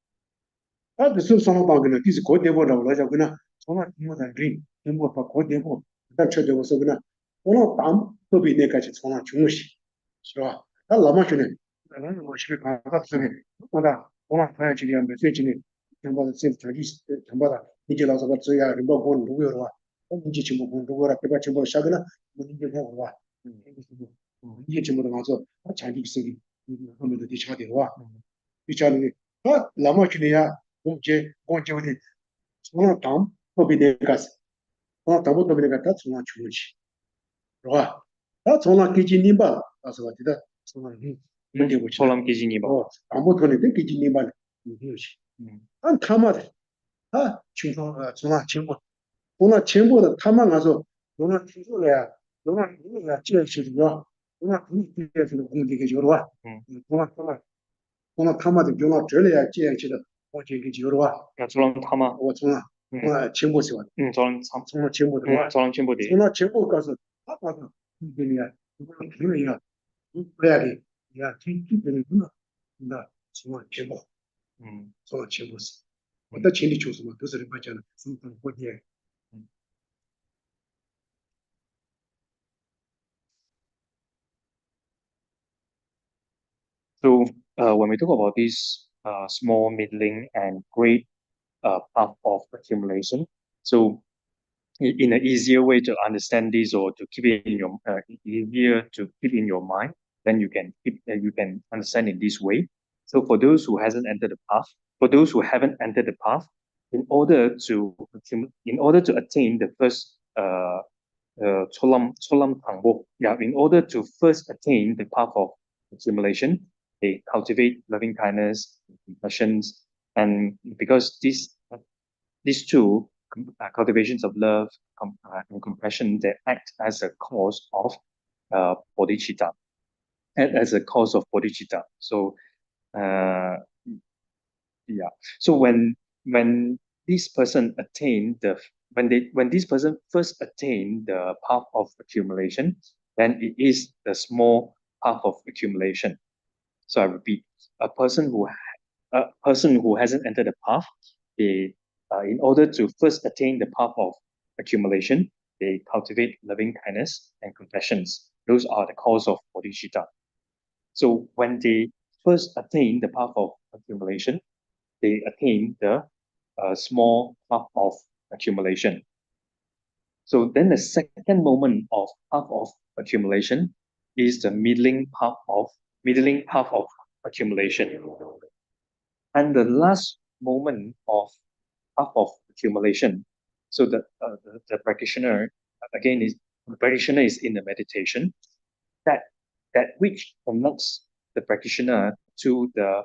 啊，这是上了当个呢，第是国电部的，我讲个呢，从那听我在人，听我把国电部，但确实我说个呢，我那当都比那个是从那穷些，是吧？那老么说呢，那我去看他这个，我的，我那朋友今年没最近的，听把这经济听把的，你就老是把这样人包工如果的话，我们就全部工如果了，对吧？全部下个呢，我们就看我吧，你全部的工作，他强调是的，后面的地强调哇，地强的，啊，那么去的呀。공제 어디 손을 담 법이 내가서 담보 법이 내가 다 손을 주지 그러와 다 손을 기진님바 가서 어디다 손을 문제 보지 소람 기진님바 담보 돈에 대 기진님바 이거지 한 타마데 아 중소 손을 전부 손을 전부다 타만 가서 손을 주소야 손을 이거야 지어지려 손을 그게서 공제게 줘라 손을 타마데 줘라 줘야 지어지려 공제게 줘라 저랑 타마我从那全部是吧？从那全部的话，从那全部가서他가서 이거야, 이거야, 그래야 돼. 야, 되는구나. 나 정말 제법, 정말 제법스. 어떤 진리 조수만 그것을 맞잖아. 숨통 보기에. So when we talk about this small, middling, and great path of accumulation, so in an easier way to understand this or to keep it in your easier to keep in your mind, then you can understand in this way. So for those who hasn't entered the path, for those who haven't entered the path, in order to attain the first cholam tangbo, yeah, in order to first attain the path of accumulation, they cultivate loving kindness, compassions, and because these two cultivations of love and compassion, they act as a cause of bodhicitta, as a cause of bodhicitta. So uh, yeah. So when this person attain the when this person first attain the path of accumulation, then it is the small path of accumulation. So I repeat, a person who hasn't entered the path, they in order to first attain the path of accumulation, they cultivate loving kindness and compassions. Those are the cause of bodhicitta. So when they first attain the path of accumulation, they attain the small path of accumulation. So then the second moment of path of accumulation is the middling path of accumulation. And the last moment of path of accumulation. So the practitioner again is the practitioner is in the meditation that which connects the practitioner to the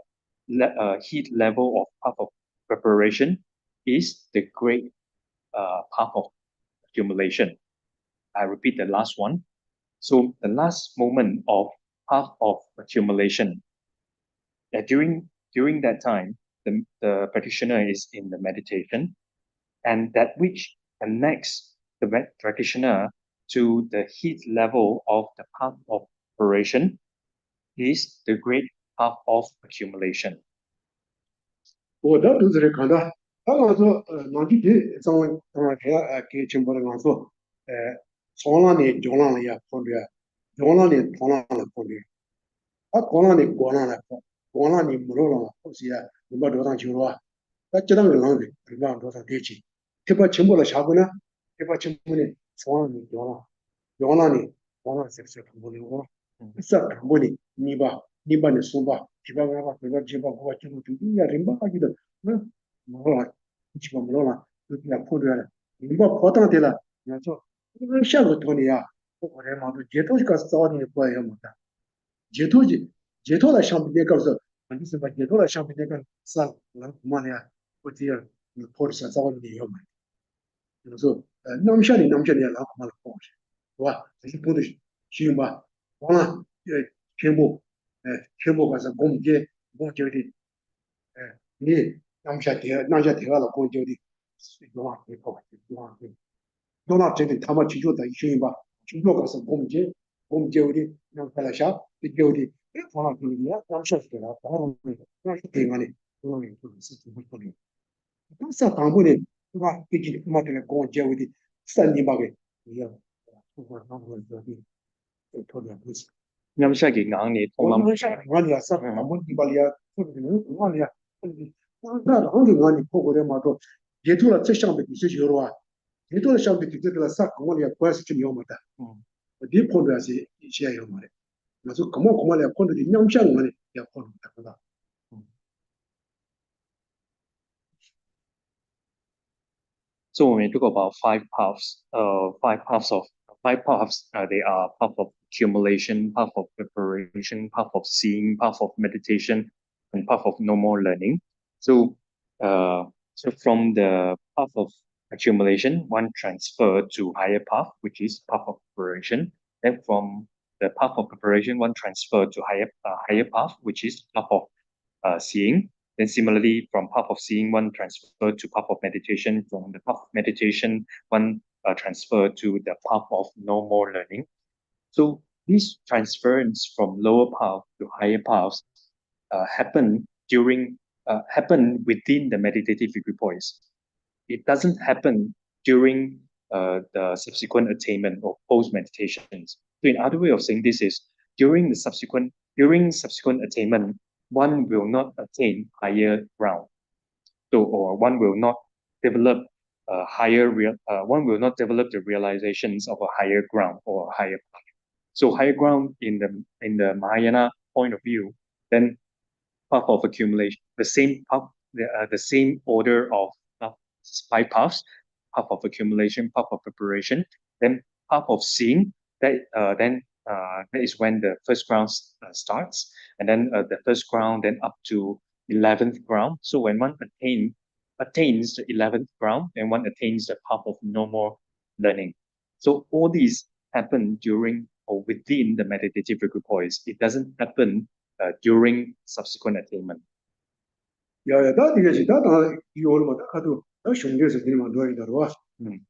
heat level of path of preparation is the great path of accumulation. I repeat the last one. So the last moment of path of accumulation, during that time, the practitioner is in the meditation, and that which connects the practitioner to the heat level of the path of preparation is the great path of accumulation. 我的都是看到，他讲说，南极的上给前面的讲说，从那里从那里呀，碰着，从那里从那里碰着，Nyamshagi ngang ni thonglam. So when we talk about five paths, they are path of accumulation, path of preparation, path of seeing, path of meditation, and path of no more learning. So, so from the path of accumulation, one transfer to higher path, which is path of preparation. Then from the path of preparation, one transfer to higher path, which is path of seeing. Then similarly, from path of seeing, one transfer to path of meditation. From the path of meditation, one transfer to the path of no more learning. So this transference from lower path to higher paths happen within the meditative equipoise. It doesn't happen during the subsequent attainment or post meditations. So, in other way of saying this is during subsequent attainment, one will not attain higher ground. So, or one will not develop one will not develop the realizations of a higher ground or a higher path. So, higher ground in the Mahayana point of view, then path of accumulation, the same order of five paths: path of accumulation, path of preparation, then path of seeing. That is when the first ground starts, and then the first ground, then up to 11th ground. So when one attains the 11th ground, then one attains the path of no more learning. So all these happen during or within the meditative equipoise. It doesn't happen during subsequent attainment. 야, 다 되겠지. 다다 이 얼마다 가도 다兄弟是你们多一点吧？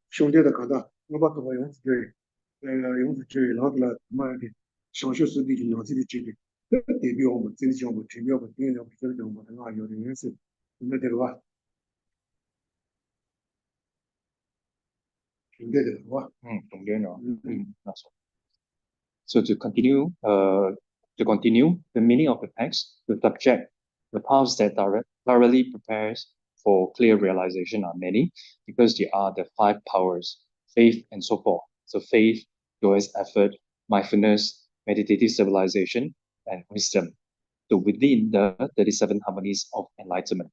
兄弟的가다我把个用对，用对，然后了妈的，小学时的脑子里记的，代表我们真讲我代表我定了，这个我们那有的人是，那对吧？兄弟的吧？懂点了。that's all. So to continue, the meaning of the text, the subject, the paths that thoroughly prepares for clear realization are many, because they are the five powers, faith and so forth. So faith, joyous effort, mindfulness, meditative civilization, and wisdom. So within the 37 harmonies of enlightenment.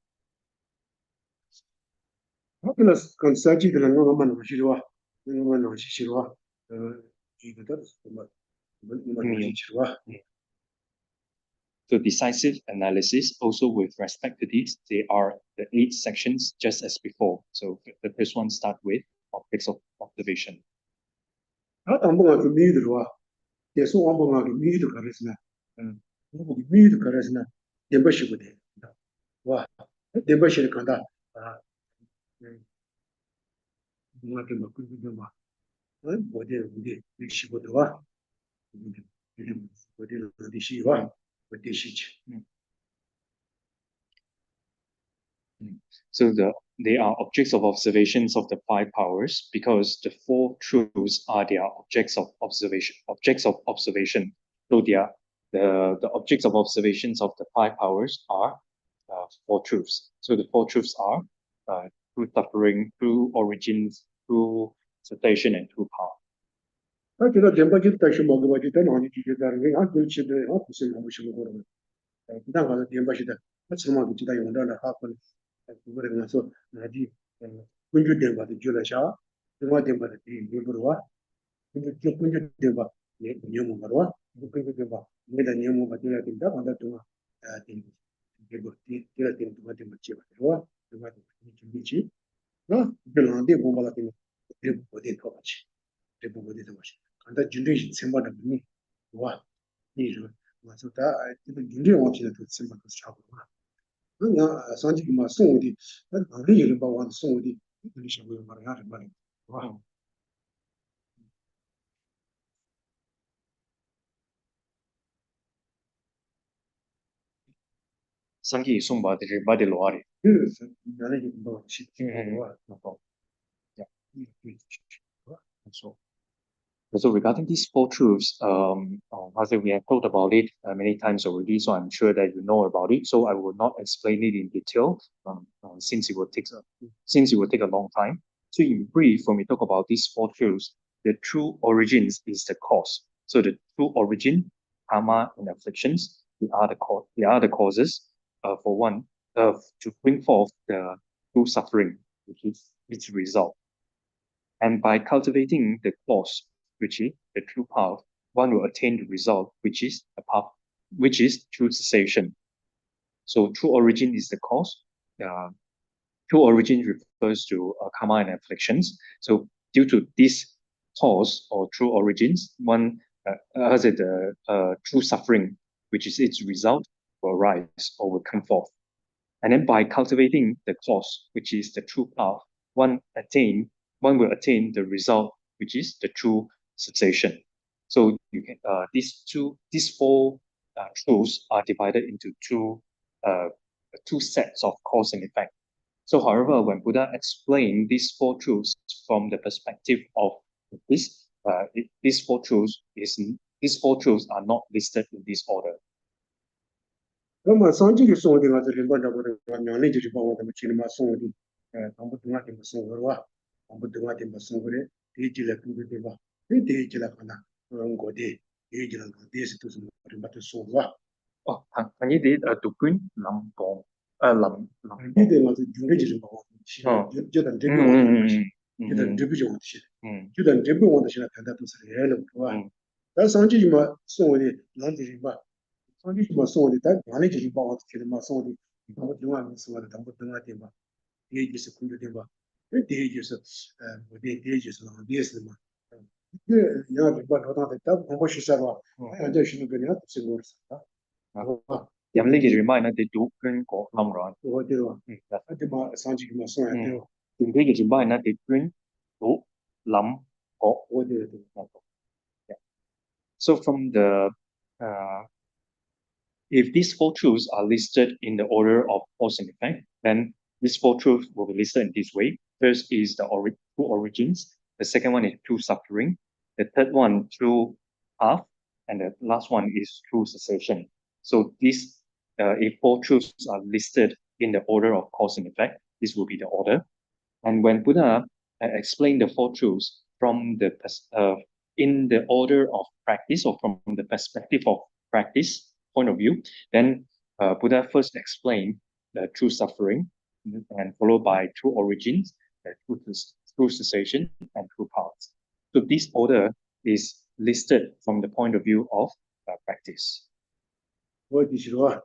好，那刚才记得了，我们东西的话，我们东西的话，记得的是什么？我们东西的话。So decisive analysis, also with respect to these, they are the 8 sections just as before. So the first one start with objects of observation. 他当不管是米的是吧？也是王不管是米的可能是呢，如果米的可能是呢，点不习不得，是吧？点不习的看到啊，我这么规矩的嘛，我的习不得吧？我的习吧，我的习气。So they are objects of observations of the 5 powers, because the 4 truths are their objects of observation. So the objects of observations of the 5 powers are 4 truths. So the 4 truths are true suffering, true origins, true cessation, and true power. 他觉得点不习的是某个问题，在哪里解决的？俺过去的俺不是我什么过的，那个点不习的，他起码都知道用到了哈可能，我这个说那的，根据点吧的就来下，另外点吧的你不รู้根据点吧，你们不รู้根据点吧，没得你们把这个点的话，那多点这个点多点不接吧，是吧？对吧？你准备起，那这两点我把它点不点拖过去，这不点拖过去，看他军队是怎么的你，是吧？你说我说他这个军队问题呢，都怎么都是差不多。那你上去嘛送我的，那哪里有人把我送我的，你小朋友嘛，啥什么的，是吧？Sangi sumba de ba de loari. So regarding these 4 truths, we have talked about it many times already, so I'm sure that you know about it. So I will not explain it in detail, since it will take a long time. So in brief, when we talk about these 4 truths, the true origins is the cause. So the true origin, karma and afflictions, they are the causes for one to bring forth the true suffering, which is its result. And by cultivating the cause, which is the true path, one will attain the result, which is the path, which is true cessation. So true origin is the cause. True origin refers to karma and afflictions. So due to this cause or true origins, one has true suffering, which is its result, will arise or will come forth. And then by cultivating the cause, which is the true path, one will attain the result, which is the true cessation. So you can these four truths are divided into two sets of cause and effect. So, however, when Buddha explained these four truths from the perspective of this, these four truths are not listed in this order. 那么上级的送的话，这里边这个娘嘞就是把我们去嘛送的，当不等啊点么送的哇，当不等啊点么送的，第一季来工作对吧？第一季来看呐，我的第一季来看，第一是都是我的把它送哇。哦，他你哋讀卷林講林你的嘛是用的就是把我们去了，就等这边我的是，就等这边就我的去了，就等这边我的去了，看他都是来了，是吧？但上级嘛送的，那就是嘛。上去嘛送的，但原来就是把我去的嘛送的，我另外没送的，他不等啊点吧，第一就是工作点吧，第一就是我的第一就是让历史嘛，这然后就把老大的，但我学校吧，哎呀，这是那个人家是我的啥啊，咁呢件 remind 你讀卷講冧咗，我对吧？那就嘛上去嘛送啊对吧？呢件 remind 你卷讀冧講，我对。So from the if these four truths are listed in the order of cause and effect, then these four truths will be listed in this way. First is the true origins. The second one is true suffering. The third one, true path. And the last one is true cessation. So these, if four truths are listed in the order of cause and effect, this will be the order. And when Buddha explained the four truths from in the order of practice or from the perspective of practice point of view, then Buddha first explained the true suffering and followed by true origins, true cessation, and true paths. So this order is listed from the point of view of practice. 我的是吧？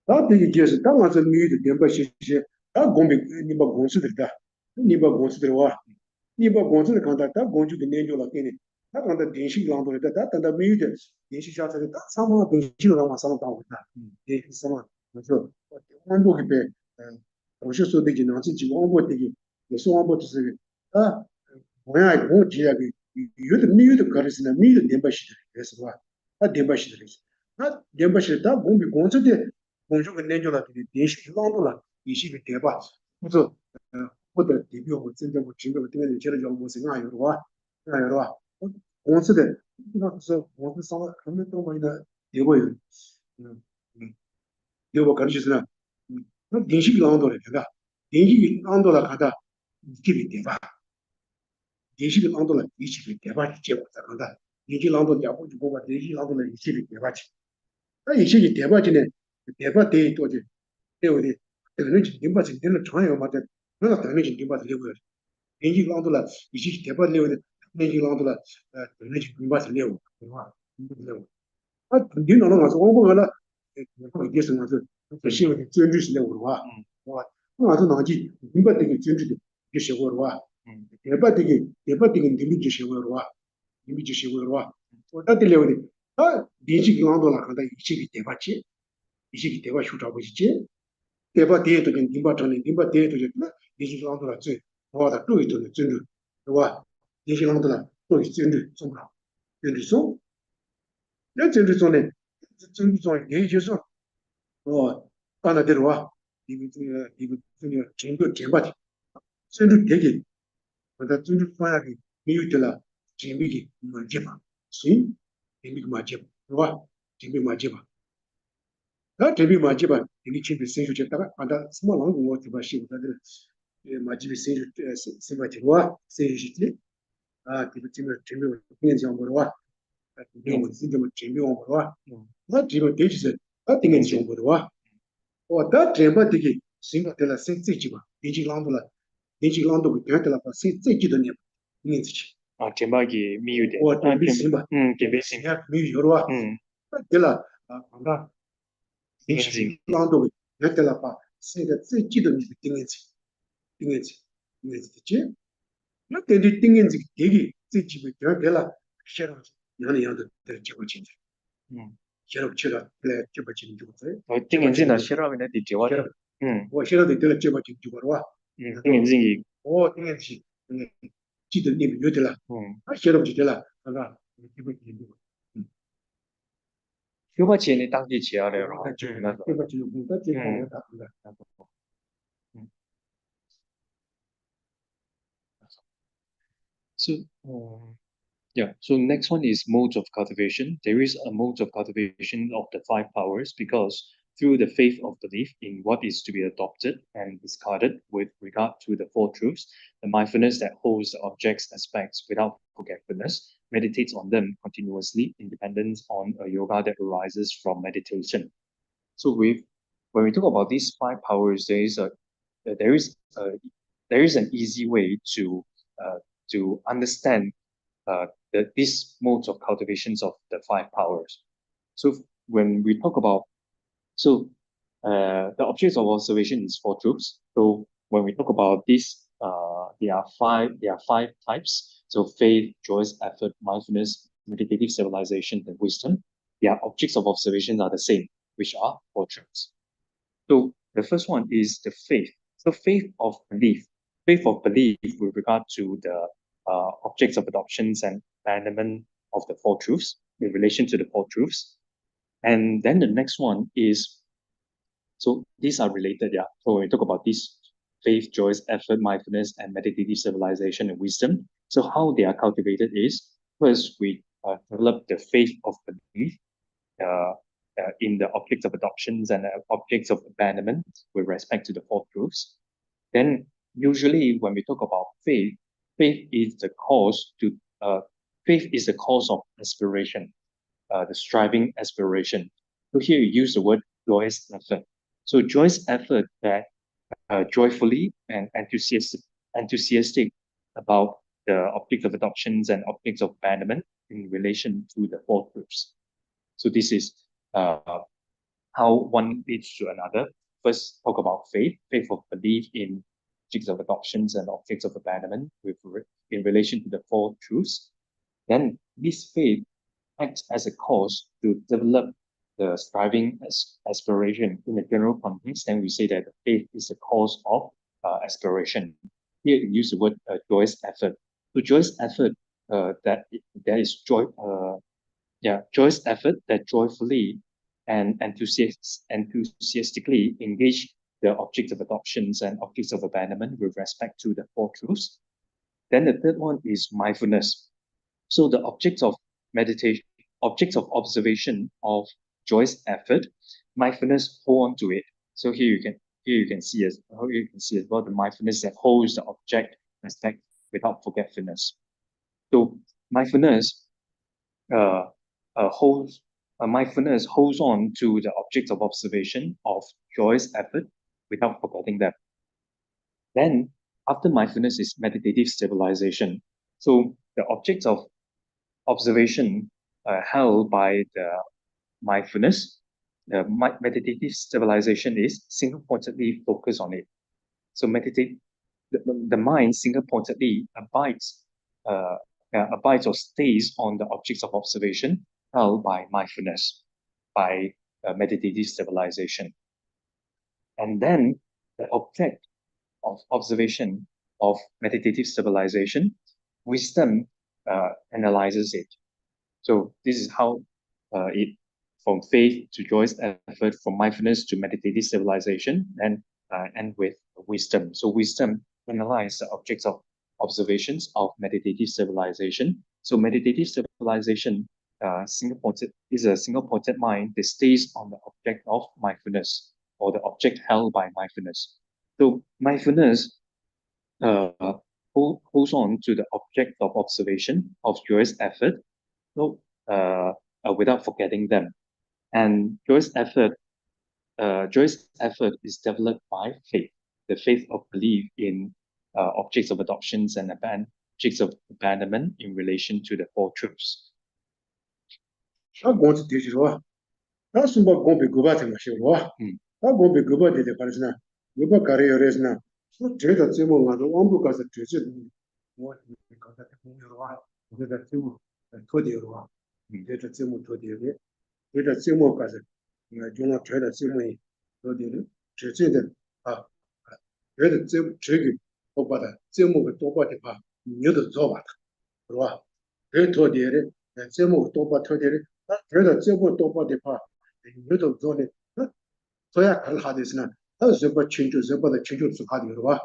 他这个解释，当然是没有的，点不些些，他公平，你把公司的，你把公司的话，你把公司的看他，他公就跟研究了给你，他看他电信浪多的，他等到没有的电信下车的，他上网电信让我上当回答，电信上网，我说网络这边，我是说的就那自己网络这个，也是网络就是啊，我呀，我提那个有的没有的可能是呢，没有的点不起的，是吧？他点不起的嘞。那点不起，他公比公司的工作跟研究了，电信浪多了，一些个点吧，我说或者代表我真正我经过这个人接着叫我是俺有的话，俺有的话，公司的那是公司上了可能都没的结果有，嗯结果可能就是呢，那电信浪多了，对吧？电信浪多了，看他这个点吧，电信浪多了，一起个点吧，结果咋看的？电信浪多了，我就把电信浪多了，一起个点吧去。那有些电话进来，电话得多的，对不对？等人进电话进，等了长远嘛的，那个等人进电话是六个，年纪浪多了，有些电话六的，年纪浪多了，等人进电话是六，对吧？六，啊，领导那个是我不了，我一是那是，这些个专注是六的话，哇，那是哪几？电话这个专注的就学过的话，电话这个你们就学过的话，你们就学过的话，我到底六的。啊，年纪浪多了，看到一些个电话接，一些个电话修查不去接，电话第一都跟电话整的，电话第一都就那年纪浪多了最，我的注意都是尊重，是吧？年纪浪多了，注意尊重，送不了，尊重送，那尊重送呢？尊重送也就是说，哦，刚才的话，这个整个电话的，尊重这个，我的尊重方向的没有的了，准备的满接吧，行。准备嘛接吧，是吧？准备嘛接吧，那准备嘛接吧，你准备伸手去，大概按照什么人我对吧？是我的嘛准备伸手伸吧去哇，伸手去啊，对吧？准备我今天讲过的哇，准备我自己么准备我的哇，那准备对就是那今天讲过的哇，我那准备这个伸吧对了，伸自己吧，年纪浪多了，年纪浪多个对了，把伸自己的呢，你自己。啊，前把嘅咪要點，我準備先吧，準備先，沒有的話，對了啊，講到你是朗讀，那對了吧？現在最基本的定義詞，定義詞，定義詞的解，那根據定義詞定義最基本的對了，寫上去，樣的樣的的結果清楚，寫上去了，來結果清楚噻。我定義詞呢寫上面呢啲結果，我寫上去對了結果清楚的話，定義詞，哦，定義詞，記得你們有的了，啊，寫上去對了，看看。基本进度。修不起你当地起来了，然后基本进度，那结果也打不了。So, yeah. So next one is modes of cultivation. There is a mode of cultivation of the five powers because through the faith of belief in what is to be adopted and discarded with regard to the four truths, the mindfulness that holds the object's aspects without forgetfulness meditates on them continuously, independent on a yoga that arises from meditation. So when we talk about these five powers, there is a there is an easy way to understand these modes of cultivations of the five powers. So when we talk about the objects of observation is four truths. So when we talk about this, there are five types. So faith, choice, effort, mindfulness, meditative civilization, and wisdom. Their objects of observation are the same, which are four truths. So the first one is the faith. So faith of belief with regard to the objects of adoptions and abandonment of the four truths in relation to the four truths. And then the next one is, so these are related, yeah. So when we talk about this faith, choice, effort, mindfulness, and meditative civilization and wisdom. So how they are cultivated is first we develop the faith of belief uh, in the objects of adoptions and objects of abandonment with respect to the four truths. Then usually when we talk about faith, faith is the cause to faith is the cause of aspiration, the striving aspiration. So here you use the word joyous effort. So joyous effort that joyfully and enthusiastic about the objects of adoptions and objects of abandonment in relation to the four truths. So this is uh, how one leads to another. First, talk about faith of belief in objects of adoptions and objects of abandonment in relation to the four truths. Then this faith acts as a cause to develop the striving aspiration in a general context. Then we say that faith is the cause of aspiration. Here we use the word joyous effort. So joyous effort that is joy joyous effort that joyfully and enthusiastically engage the objects of adoptions and objects of abandonment with respect to the four truths. Then the third one is mindfulness. So the objects of meditation, objects of observation of joyous effort, mindfulness hold on to it. So here you can see as well the mindfulness that holds the object aspect without forgetfulness. So mindfulness uh, holds mindfulness holds on to the objects of observation of joyous effort without forgetting them. Then, after mindfulness is meditative stabilization. So the objects of observation held by the mindfulness, the meditative stabilization is single-pointedly focused on it. So the mind single-pointedly uh, abides or stays on the objects of observation held by mindfulness, by meditative stabilization. And then the object of observation of meditative stabilization, wisdom analyzes it. So this is how it from faith to joyous effort, from mindfulness to meditative civilization, and end with wisdom. So wisdom analyzes the objects of observations of meditative civilization. So meditative civilization is a single-pointed mind that stays on the object of mindfulness or the object held by mindfulness. So mindfulness uh, holds on to the object of observation of joyous effort so, without forgetting them. And joyous effort is developed by faith, the faith of belief in objects of adoptions and objects of abandonment in relation to the four truths. 아, 공지 되지 와. 나 숨바 공비 고바테 마시 와. 아, 공비 고바데 데 파르스나. 고바 가레요레스나. 소 제다 제모 가도 원부 가서 되지. 뭐 가다 공유로 와. 제다 제모 토디로 와. 제다 제모 토디에. 제다 제모 가서 종합 제다 제모이 토디를 제제된 아. 제다 제모 제기 똑바다. 제모가 똑바데 봐. 니도 줘 봐. 그러와. 그 토디에 节目多把特点的，觉得节目多把的话，有种做的，所以看他的是呢，日本群众日本的群众是他的是吧？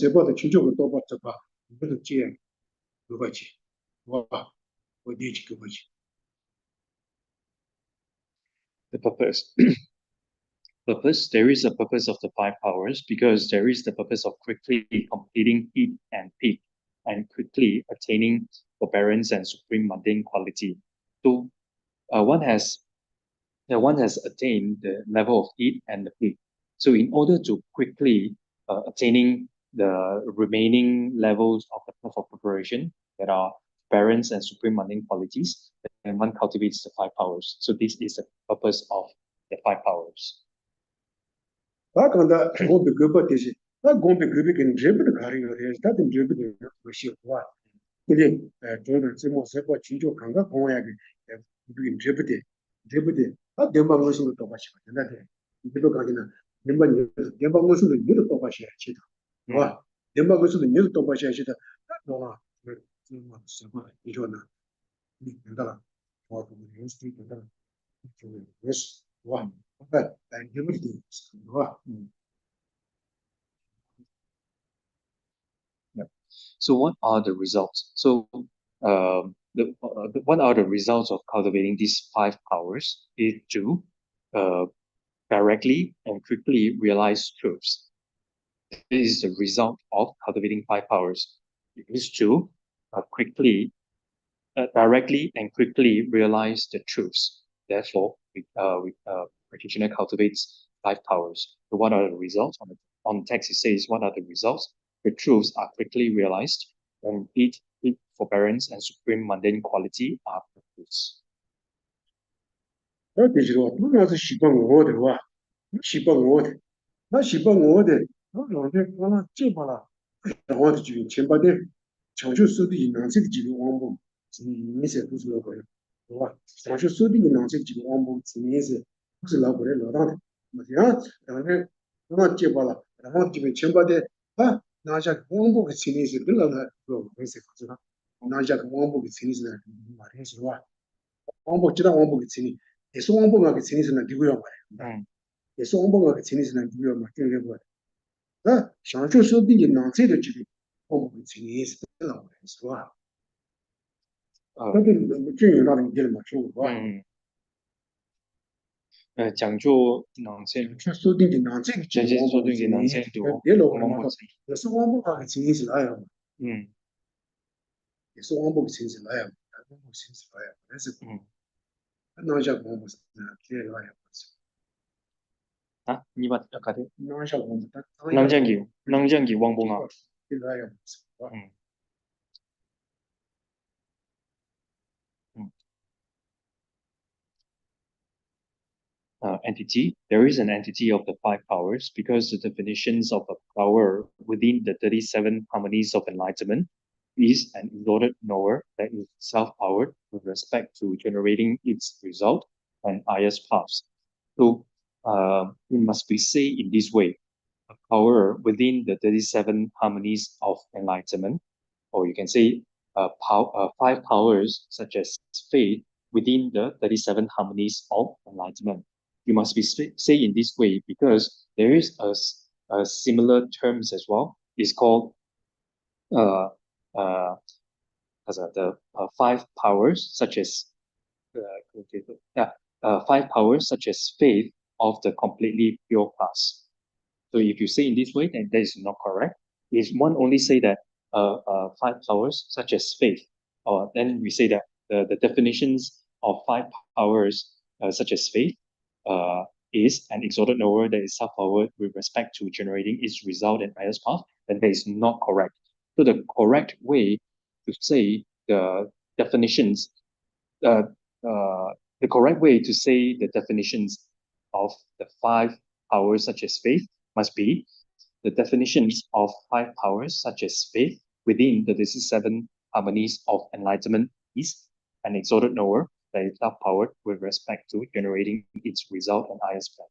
日本的群众多把这把，有种这样，有个去，哇，我理解个去。The purpose. Purpose. There is a purpose of the five powers because there is the purpose of quickly completing heat and peak and quickly attaining forbearance and supreme mundane quality. So one has attained the level of heat and the peak. So in order to quickly attaining the remaining levels of the path of preparation that are forbearance and supreme mundane qualities, then one cultivates the five powers. So this is the purpose of the five powers. 他讲的我比格不的是，那我比格比跟日本的卡里有的，他跟日本的不喜欢，对不对？中国这么是把群众看个公安的，比日本的，他电报我是多把钱，真的的，你这个讲的呢，电报我是你的多把钱去的，是吧？电报我是你的多把钱去的，那懂了，这么什么？你说呢？你听到了？我可能认识听到了，就也是，是吧？但日本的是吧？Yeah. So what are the results? So what are the results of cultivating these five powers is to uh, directly and quickly realize truths. This is the result of cultivating five powers. It is to directly and quickly realize the truths. Therefore, practitioner cultivates five powers. So what are the results? On the text, it says, what are the results? The truths are quickly realized, and heat, forbearance, and supreme mundane quality are produced. 就是说，不光是习惯我的话，习惯我的，那习惯我的，那老的完了这把了，然后的就前把的长久手的南这个几个王八，你是不是老过的，是吧？长久手的南这几个王八，你是不是老过的老大的？那这样，然后呢，然后这把了，然后这边前把的啊，拿下王八的青年是跟老的老没事发生了，拿下王八的青年是马天是吧？王八知道王八的青年。也是王八个青年是能丢掉嘛？也是王八个青年是能丢掉嘛？对不对？那想就说对你拿这个几率，王八个青年是老的是吧？那个最有那的一嘛，是吧？讲究囊线，就说对你拿这个几率，说对你囊线多，别老嘛，也是王八个青年是那样嘛？也是王八个青年是那样嘛？王八青年是那样，但是那下王八是这那样。啊，你把卡的，那下王八，能这样给王八啊？那样是吧？Entity, there is an entity of the five powers because the definitions of a power within the 37 harmonies of enlightenment is an exalted knower that is self-powered with respect to generating its result and highest paths. So it must be said in this way, a power within the 37 harmonies of enlightenment, or you can say five powers such as faith within the 37 harmonies of enlightenment. You must be say in this way because there is a similar terms as well. It's called uh, uh, the five powers such as five powers such as faith of the completely pure class. So if you say in this way, then that is not correct. If one only say that five powers such as faith, or then we say that the definitions of five powers such as faith is an exalted knower that is self-powered with respect to generating its result and highest path, then that is not correct. So the correct way to say the definitions, uh, the correct way to say the definitions of the five powers such as faith must be the definitions of five powers such as faith within the 37 harmonies of enlightenment is an exalted knower that is self-powered with respect to generating its result and highest path.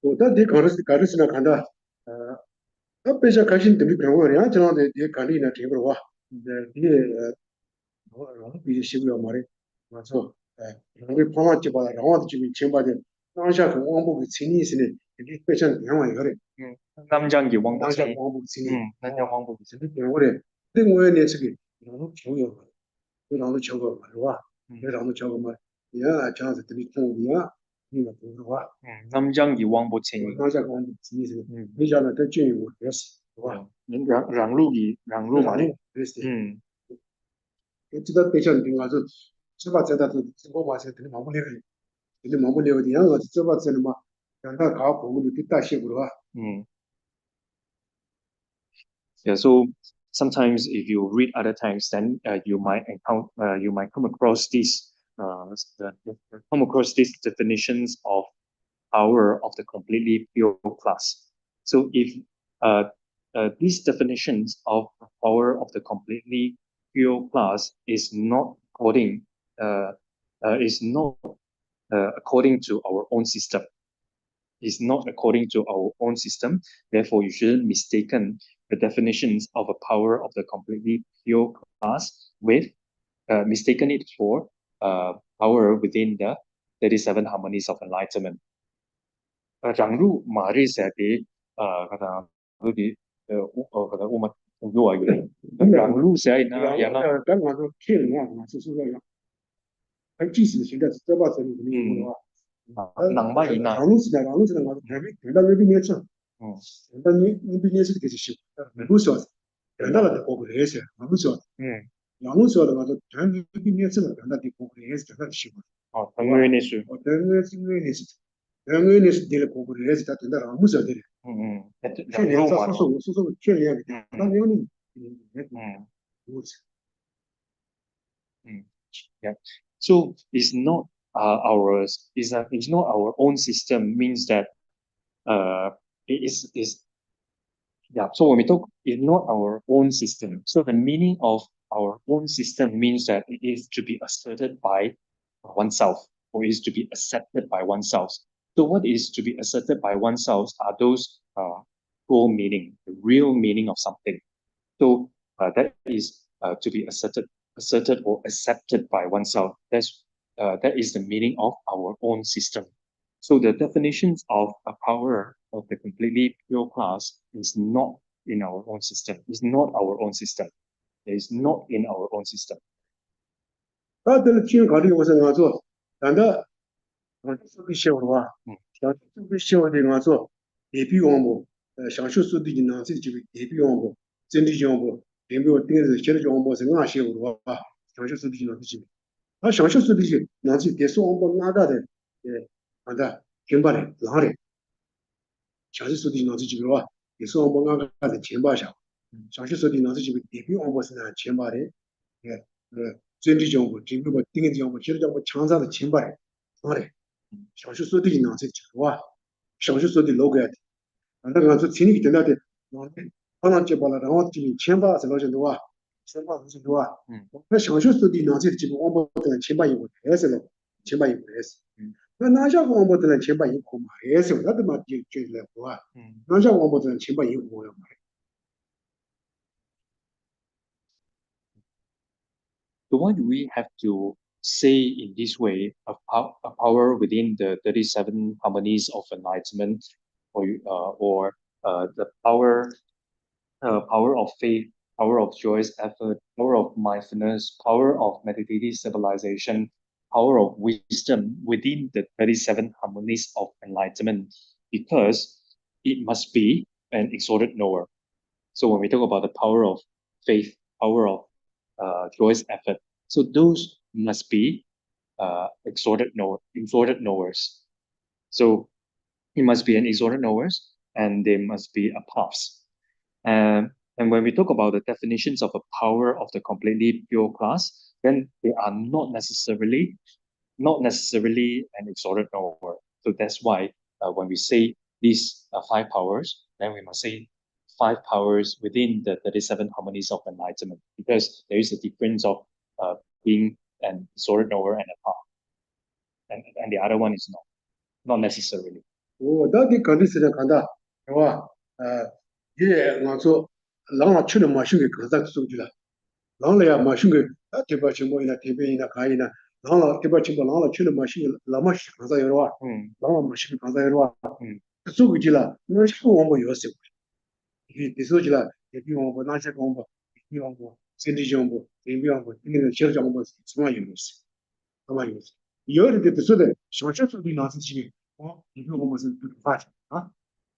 我到底搞的是哪看到？那别说开心等于看我，人家这样的也看你那听不哇？比较习惯嘛的，我说，因为碰到几把，然后就前把的，当下跟王部的青年是的，你变成两万一个的，남장기当下 왕복층이. 王部青年，남장 왕복이. 这个变我的，另外呢这个，然后求有嘛，然后求个嘛是吧？然后求个嘛，你啊这样子等于中你啊，那个不是话，남장기 왕복층이. 当下王部青年是的，没想到在军营我也是，是吧？랑루기 랑루 말이. 也是，这个对象你看是，是吧？这个是，我嘛是等于忙不了的。근데 마무리 어디야? 어디 저봤을 막 간다 가 보고 있다 식으로 와. Yeah, so sometimes if you read other texts, then you might encounter, you might come across come across these definitions of power of the completely pure class. So if uh, these definitions of power of the completely pure class is not according to our own system. Is not according to our own system. Therefore, you shouldn't mistaken the definitions of a power of the completely pure class with mistaken it for power within the 37 harmonies of enlightenment. 장루 말이 세디 그다 어디 그다 우마 요아요. 장루 세이나 야나. 刚刚说骗人啊，是说要，还即使现在是这把子里面的话，낭만이나. 让路子呢，我看到那边年轻，看到那边年轻的这些习惯，路晓得，看到了的过过来些，路晓得，路晓得我说看那边年轻的看到的过过来些，看到的习惯，당연히수. 당연히 될 거고 그래서 다 된다 아무 소리. 장루 말로. 소소 캐리야. 당연히 Yeah. So it's not ours. It's not our own system. Means that it is yeah. So when we talk, it's not our own system. So the meaning of our own system means that it is to be asserted by oneself, or is to be accepted by oneself. So what is to be asserted by oneself are those full meaning, the real meaning of something. So that is to be asserted or accepted by oneself. That is the meaning of our own system. So the definitions of a power of the completely pure class is not in our own system. It's not our own system. It is not in our own system. 他的听考虑我是我做，但的这个小的话，像这个小的我做，也比我们像学术的呢，这就也比我们真的讲不，并不定是写的讲我是俺小的话，像学术的呢这就，那像学术的就那就得说我们哪个的，俺的听吧的，哪的，像学术的呢这就话，得说我们哪个的听吧下，像学术的呢这就也比我们是那听吧的，真的讲不，真的我定的讲不，其实讲我强大的听吧的，哪的。小学说的呢，这就是话，小学说的老个的，那个是听你听到的，可能接巴了，然后这里千把是老些多啊，千把是多啊，那小学说的呢，这基本我们等千把一个还是了，千把一个还是，那哪下我们等千把一个嘛，还是那他妈就来活啊，哪下我们等千把一个要买。So why do we have to say in this way a power within the 37 harmonies of enlightenment, or the power of faith, power of joyous effort, power of mindfulness, power of meditative stabilization, power of wisdom within the 37 harmonies of enlightenment? Because it must be an exalted knower. So when we talk about the power of faith, power of joyous effort, so those must be exalted knowers. So it must be an exalted knowers, and they must be a paths. And when we talk about the definitions of a power of the completely pure class, then they are not necessarily an exalted knower. So that's why when we say these five powers, then we must say five powers within the 37 harmonies of enlightenment, because there is a difference of being an exalted knower and a path, and the other one is not necessarily. 我到底肯定是在看到，是吧？也我说，让我去了嘛，修给可是出去了。 랑라야 마신게 다 대바치 뭐이나 대변이나 가이나 랑라 대바치 뭐 랑라 치는 마신 라마시 가자 여러와 랑라 마신 가자 여러와 그쪽이지라 너 시고 원고 요새 이 대소지라 대비 원고 나셔 원고 이 원고 센디 정보 대비 원고 이게 저 정보 정말 유니스 정말 유니스 이어를 대소데 쇼쇼도 나서 지금 이거 보면서 파트 아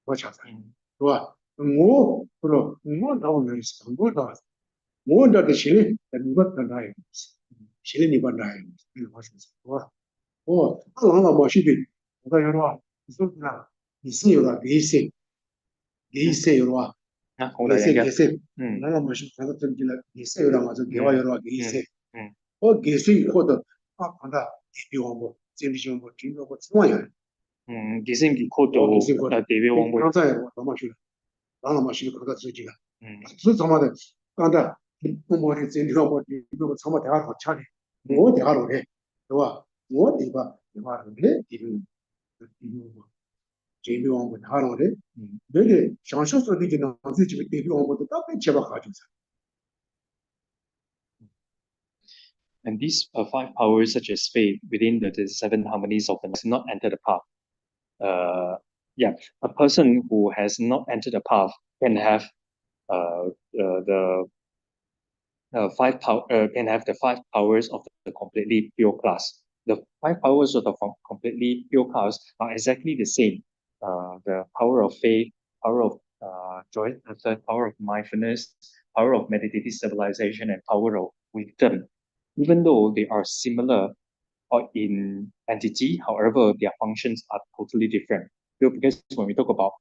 맞아 좋아 뭐 그럼 뭐 나오는 있어 뭐 나와 뭐 나도 실이 누가 간다해 실이 니 간다해 이거 하시면서 좋아 하나 마시비 내가 여러 무슨나 있어요라 게이세 여러 게이세 나가 마시 가서 좀 길라 게이세요라 맞아 개와 여러 게이세 게이세 코드 간다 대비원고 젠비jon고 진로고 상황이야 기생기 코드 게이세 코드 대비 원고 강사예요 마시 나가 마시 가서 쓰지가 그 정말에 간다 뭐뭐 젠비jon고 이거 정말 대화 더 차리 뭐 대화로 해 좋아 뭐 대화로 해 이거 제비원고 대화로 해 내게 장소서 되지는 않지 집에 대비원고도 딱 제가 가지고 and these five powers such as faith within the seven harmonies of the does not enter the path. A person who has not entered the path can have the can have the five powers of the completely pure class. The five powers of the completely pure class are exactly the same. The power of faith, power of joy, power of mindfulness, power of meditative stabilization, and power of wisdom. Even though they are similar or in entity, however, their functions are totally different. Because when we talk about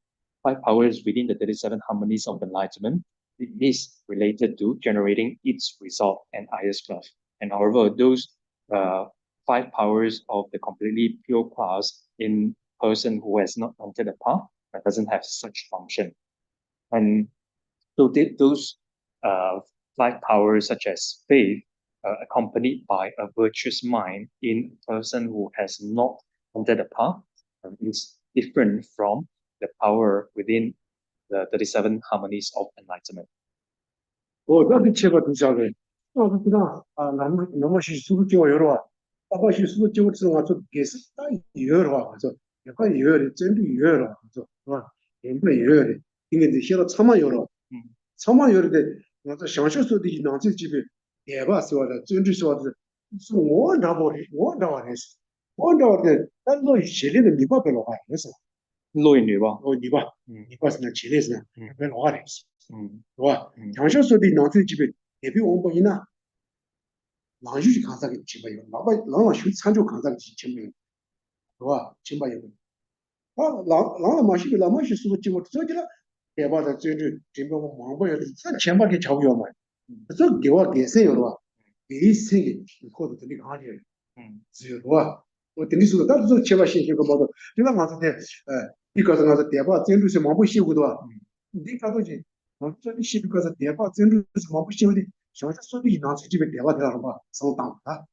five powers within the 37 harmonies of enlightenment, it is related to generating its result and highest class. And however, those five powers of the completely pure class in person who has not entered the path that doesn't have such function. And so those five powers, such as faith, accompanied by a virtuous mind in a person who has not entered the path, is different from the power within the 37 harmonies of enlightenment. 나도 제가 두자게. 그냥 너무 수수께끼 여러 아빠시 수수께끼 와서 계속 다 여러 와서 약간 여러 전부 여러 와서 와 연구 여러 이게 이제 싫어 참아 여러데 나도 상식수도 나한테 집에 대바서다 전주서다 뭐 나버리 뭐 나와했어 뭐 나와데 단도 실리는 니가 별로 가 그래서 로인이봐. 니가 니가스나 지레스나 별로 가 그랬어 와 상식수도 나한테 집에 대비 원본이나 나주시 강사기 집어요 나와参조 강사기 집어요 와 집어요 라마시 라마시 수도 집어 저기라 대바다 저기 집어 망보여 저前把게 잡고요 말 그래서 개와 개세요로 개세기 코드 되게 강해요 지요와 뭐 되니스도 다도 제가 신경 거도 내가 맞는데 이거서 가서 대바 전주에서 망보 시고도 네가도지 저기 시비가서 대바 전주에서 망보 시고도 저한테 소리 나서 집에 대바 대라 봐 상당하다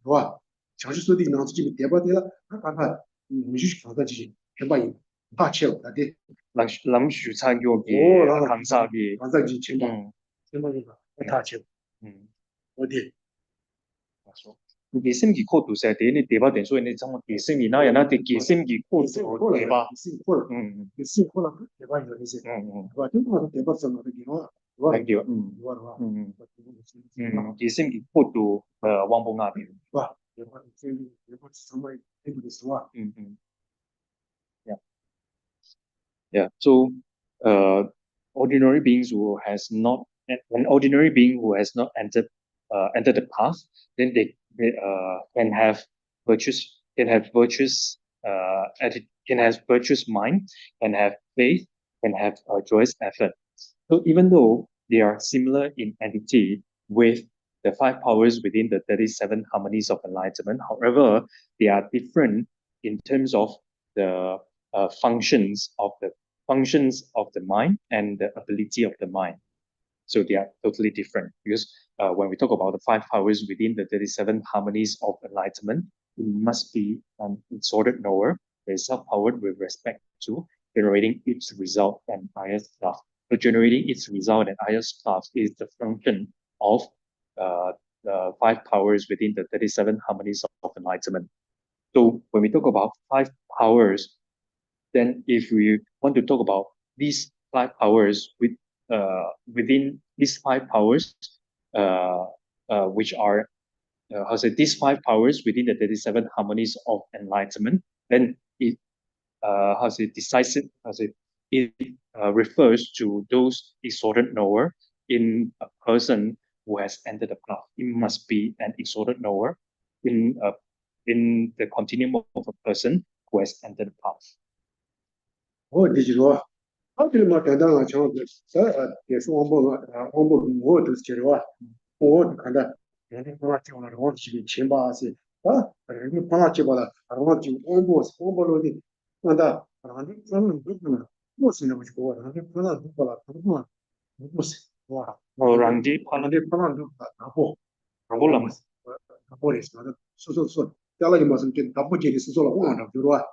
와 저기 소리 나서 집에 대바 대라 아까 무식 강사지 해봐요 다 채워 나대 람슈 창교기 강사기 강사지 채워 채워니까 다 채워 어디 맞어. 기심기 코드 세 되니 대바 된 소에 정말 기심이나 야나데 기심기 코드 대바 기심콜라 대바 이러지 와 정말 대바 선거 되기로 thank you 기심기 코드 왕봉아비 와 대바 정말 되기로 와 yeah so ordinary beings who has not an ordinary being who has not entered the path, then they can have virtuous can have virtuous mind, can have faith, can have joyous effort. So even though they are similar in entity with the five powers within the 37 harmonies of enlightenment, however, they are different in terms of the functions of the mind and the ability of the mind. So they are totally different because when we talk about the five powers within the 37 harmonies of enlightenment, it must be an insorted knower, that is self-powered with respect to generating its result and highest class. So generating its result and highest class is the function of the 5 powers within the 37 harmonies of enlightenment. So when we talk about 5 powers, then if we want to talk about these 5 powers within these 5 powers, which are these 5 powers within the 37 harmonies of enlightenment, then it decisive it refers to those exalted knower in a person who has entered the path. It must be an exalted knower in the continuum of a person who has entered the path. Oh, did you know? How do you make a down chance? Yes, one to Chirua, or Kanda, and I want to be Chimbasi. Ah, you Panachibala, I want you almost overloaded. And that, most in which go, and you Pana, wow. Oh, Rangdi And Pana they Pana do that. Rabulam. Police, so. Tell you must get double J is all one of your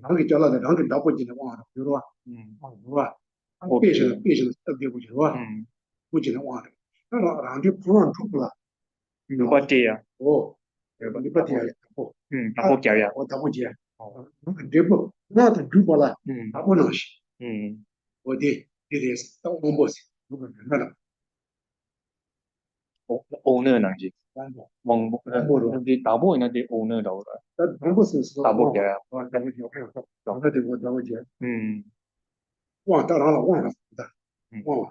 hungry tell that hungry double J one of your patient of the which is one. Around you pull on Nubatea. oh, liberty. Tapokia. Or double J. Debo, not a dupla, abonash, or they it is almost. Owner Nanji. Mong the Tabo in the owner dollar. That almost is Tapokia. double J. One, one, one.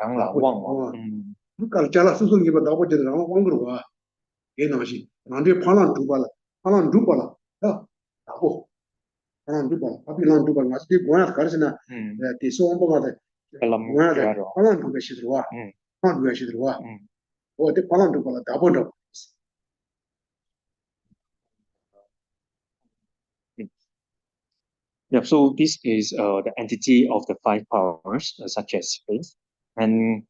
Ang la wang. Jala Susan give a double general one group. Energy. And they Palan Dubala. Palan Dubala. Oh, Palan Dubala. Papilan Dubala. Must be one of Karsina. They saw about the Palan Dubashidua. Palan Dubashidua. Or the Palan Dubala. Double. Yeah, so this is the entity of the 5 powers, such as faith. And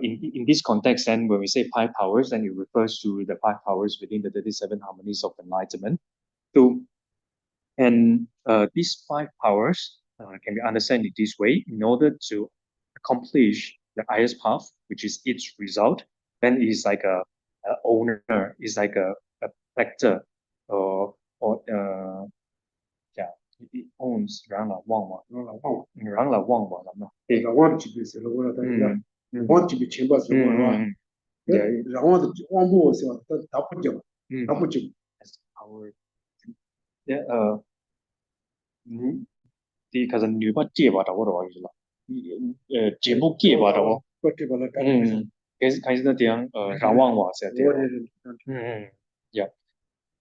in this context, then when we say 5 powers, then it refers to the 5 powers within the 37 harmonies of enlightenment. So, and these 5 powers can be understood in this way: in order to accomplish the highest path, which is its result, then it is like a owner, is like a factor, or yeah, it owns 让了忘了，让了忘了嘛。I want to be Silver. Want to be chambers. Yeah, I want to almost double jump. our yeah, 啲其實女不接話頭嗰度啊，其實節目接話頭喎，其實那點讓忘話成點yeah.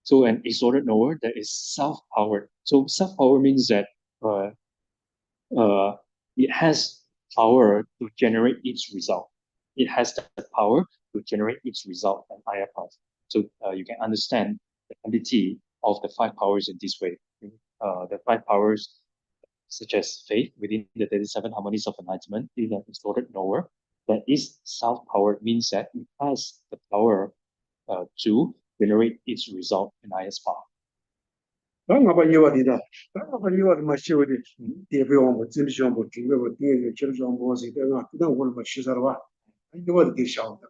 So an exalted knower that is self-powered. So self-powered means that it has power to generate its result. It has the power to generate its result and higher path. So you can understand the entity of the 5 powers in this way. The 5 powers, such as faith within the 37 harmonies of enlightenment, is an exalted knower that is self-powered, means that it has the power to generate its result in highest path. Rang about you are the Mashiri, the everyone was in the Jumbo, Jingle, the children was it, don't want much Shizarwa. You are the shout,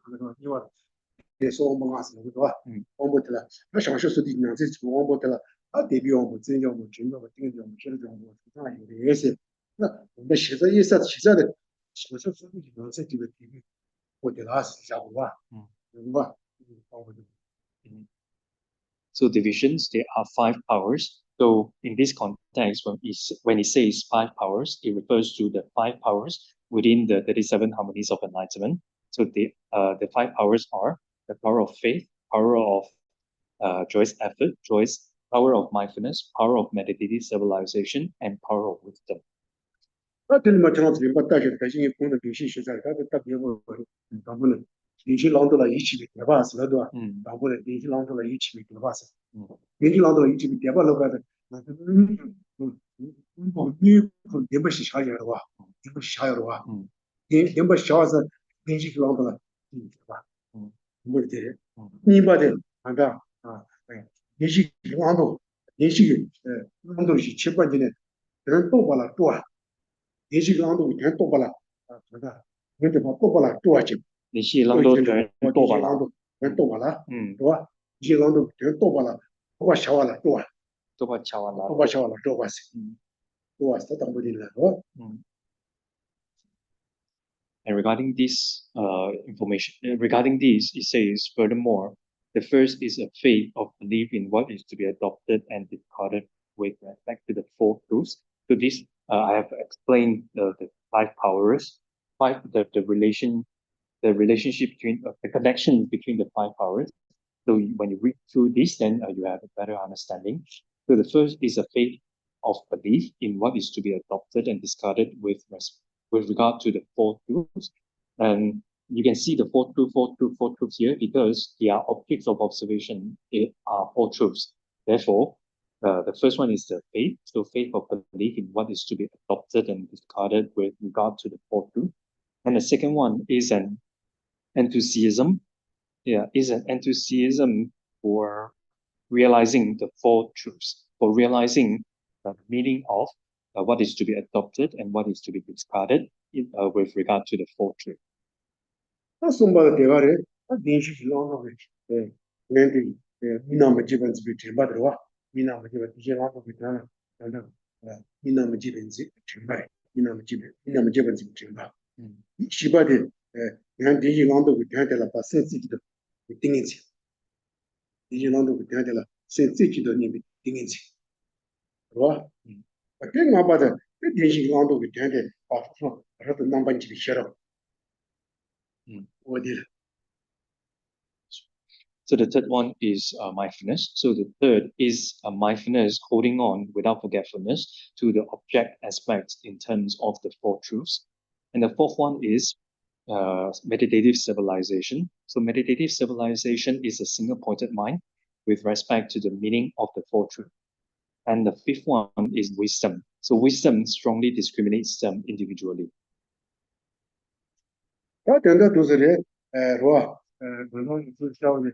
you are the so Monas, Ombotella. I shall show the Nazis to Ombotella. A debut on the Jingle, Jingle, children was yes. The Shiza is that she said it. She was also to the TV for the last Java. So divisions, there are 5 powers. So in this context, when it says 5 powers, it refers to the 5 powers within the 37 harmonies of enlightenment. So the 5 powers are the power of faith, power of joyous effort, power of mindfulness, power of meditative civilization, and power of wisdom. 또 봐라. 좋아. 지금도 또 봐라. 또 샤워라. 또 와. 또 샤워라. 또 봤어. 또 왔어. 당부들라. And regarding this information, regarding this, it says, furthermore, the first is a faith of belief in what is to be adopted and discarded with respect to the four truths. So this, I have explained the five powers, the relationship between the connection between the five powers. So when you read through this, then you have a better understanding. So the first is a faith of belief in what is to be adopted and discarded with regard to the four truths. And you can see the four truths here because they are objects of observation. They are four truths. Therefore, the first one is the faith. So faith of belief in what is to be adopted and discarded with regard to the four truths. And the second one is an enthusiasm. Yeah, is an enthusiasm for realizing the four truths, for realizing the meaning of what is to be adopted and what is to be discarded with regard to the four truths. somebody 대가래.電子기록한 거 예. 렌디 미나마 지벤스 비트 받으러 미나마 지벤 디제라고 비트나. 미나마 지벤스 정말 미나마 지벤스 비트 봐. 시바데 그냥 디지랑도 비트한테라 파센시기도 띵인지. 디지랑도 비트한테라 센시기도 니 띵인지. 와. 그냥 봐도 그 디지랑도 비트한테 파서 그래도 남반지 싫어. 어디를 So the third one is mindfulness. So the third is mindfulness, holding on without forgetfulness to the object aspects in terms of the four truths. And the fourth one is meditative stabilization. So meditative stabilization is a single-pointed mind with respect to the meaning of the four truths. And the fifth one is wisdom. So wisdom strongly discriminates them individually. 된다 도서래 로아 그런 소리하고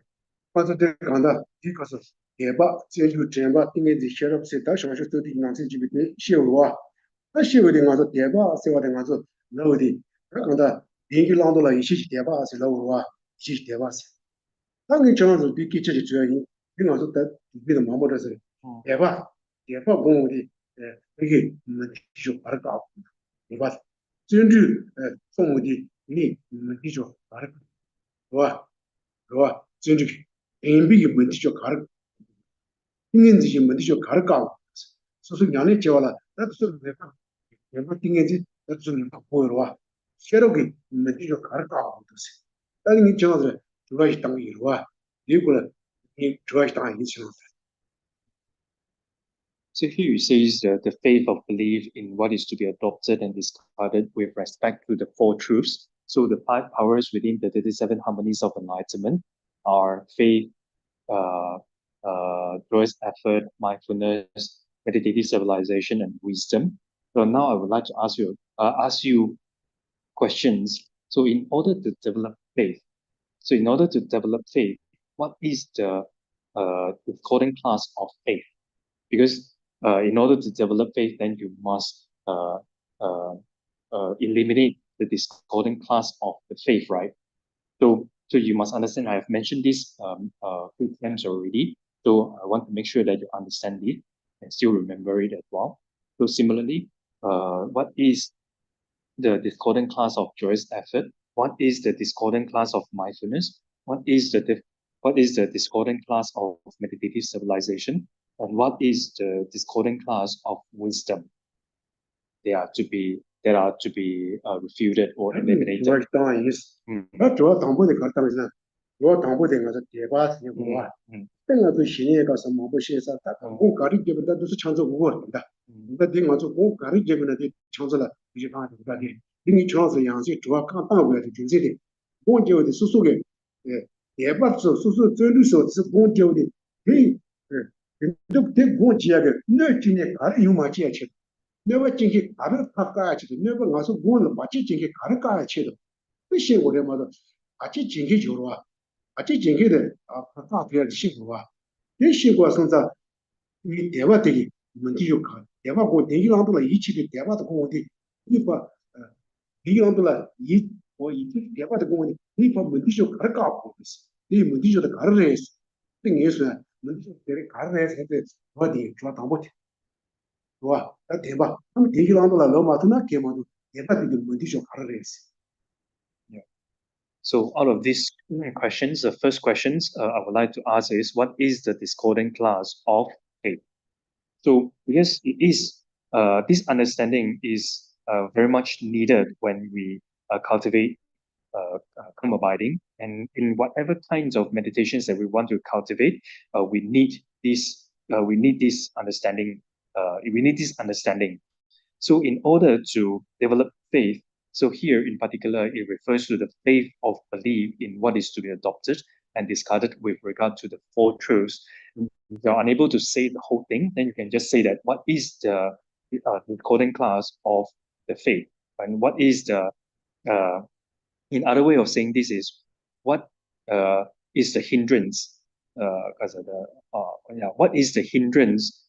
맞아 간다 이거서 대바 제주 전바 띵에지 셔럽세 다 쇼쇼도 디난세 집에 시오와 나 시오에 가서 대바 세와에 가서 너디 그런다 딩기랑도라 이시 대바세 러와 이시 대바세 당이 저는 비키치 주요인 그래서 다 비는 마모르서 대바 공이 이게 좀 알까 대바 전주 송우디 니 기초 알까 와 전주 MB가 뭔지 가르 띵인지 뭔지 가르까 소소 ஞான에 제와라 나도 내가 내가 띵인지 나도 좀 보여와 새로기 뭔지 가르까 그랬어 다른 저들 좋아해 땅 이루와 이거는 이 좋아해 땅 이치는 So here it says the faith of belief in what is to be adopted and discarded with respect to the four truths. So the five powers within the 37 harmonies of enlightenment are faith, joyous effort, mindfulness, meditative civilization, and wisdom. So now I would like to ask you questions. So in order to develop faith, what is the according class of faith? Because in order to develop faith, then you must eliminate the discordant class of the faith, right? So you must understand, I have mentioned this few times already. So I want to make sure that you understand it and still remember it as well. So similarly, what is the discordant class of joyous effort? What is the discordant class of mindfulness? What is the discordant class of meditative civilization? And what is the discordant class of wisdom? They are to be refuted or eliminated. 나 좋아 당보대 갔다면서 요 당보대 가서 대바스니 뭐와 내가 신에 가서 뭐 보시에서 딱고 가리 geb다 도서 창조 그거다 근데 내가 가서 고 가리 geb는데 창조라 이제 가는 거다디 이 창조 양식 좋아 칸다고 해도 진짜데 본제의 수수게 대바스 수수 전류소 스 본제의 이 근데 본제하게 너진에 가리 유마지야 쳐 내가 진짜 가를 팍가야지 내가 가서 뭘 맞지 진짜 가를 까야지 그 시골에마다 같이 진짜 좋아 같이 진짜데 다 돼야 시골와 이 시골 선자 이 대화되기 문제 좋가 대화고 대기랑도라 이치게 대화도 공원이 이봐 대기랑도라 이뭐 이치 대화도 공원이 이봐 문제 좋 가를 까고 이 문제도 가르래서 땡에서 문제들이 가르래서 어디 저 담보지 와 대박 한 대기랑도 너마도나 개마도 대박이 문제죠 가르래서 So out of these questions, the first questions I would like to ask is, what is the discordant class of faith? So because it is, this understanding is very much needed when we cultivate calm abiding, and in whatever kinds of meditations that we want to cultivate, we need this. We need this understanding. We need this understanding. So in order to develop faith, so here in particular, it refers to the faith of belief in what is to be adopted and discarded with regard to the four truths. If you're unable to say the whole thing, then you can just say that what is the coding class of the faith, and what is the in other way of saying this is what is the hindrance what is the hindrance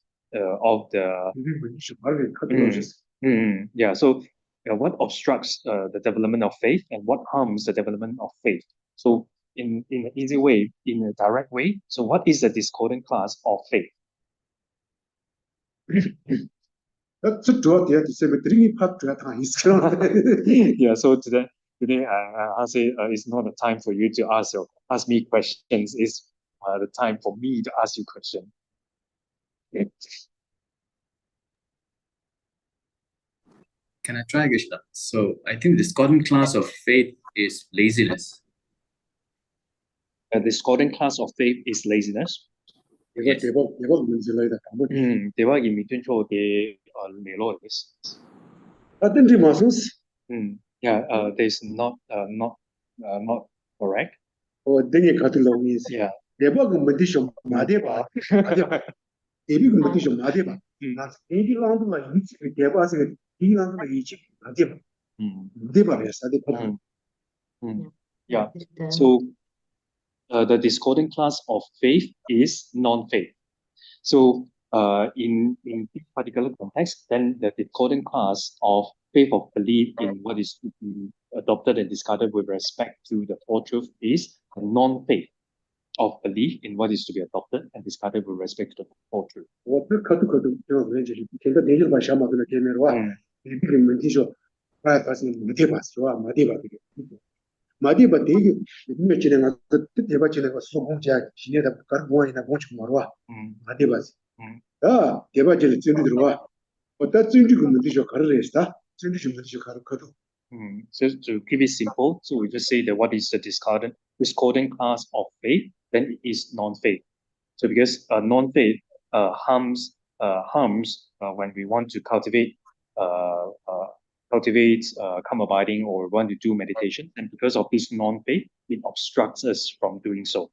of the so what obstructs the development of faith and what harms the development of faith. So in an easy way, in a direct way, so what is the discordant class of faith? Yeah, so today I say it's not the time for you to ask me questions. It's the time for me to ask you questions. Can I try, Krishna? So I think the discordant class of faith is laziness. The discordant class of faith is laziness. Yes. 대박이 밑에 쪽에 내로리스. Yeah, there's not correct. Yeah. 대박은 뭐지죠? 마대바. 대비는 뭐지죠? 마대바. 나 대비랑도가 이치 대바서 대비랑도가 이치 마대바. 마대바에서 Yeah. So the discordant class of faith is non-faith. So in this particular context, then the discordant class of faith of belief in what is to be adopted and discarded with respect to the four truth is a non-faith of belief in what is to be adopted and discarded with respect to the four truth. 마디바 되게 분명 진행한 대바 진행한 소공자 지내다 가르고이나 공식 말와 마디바지 아 대바질 진리 들어와 어떤 진리 군문디죠 가르레스다 진리 군문디죠 가르거도 So to keep it simple, so we just say that what is the discordant class of faith, then it is non-faith. So because non-faith harms when we want to cultivate calm abiding or want to do meditation, and because of this non-faith, it obstructs us from doing so.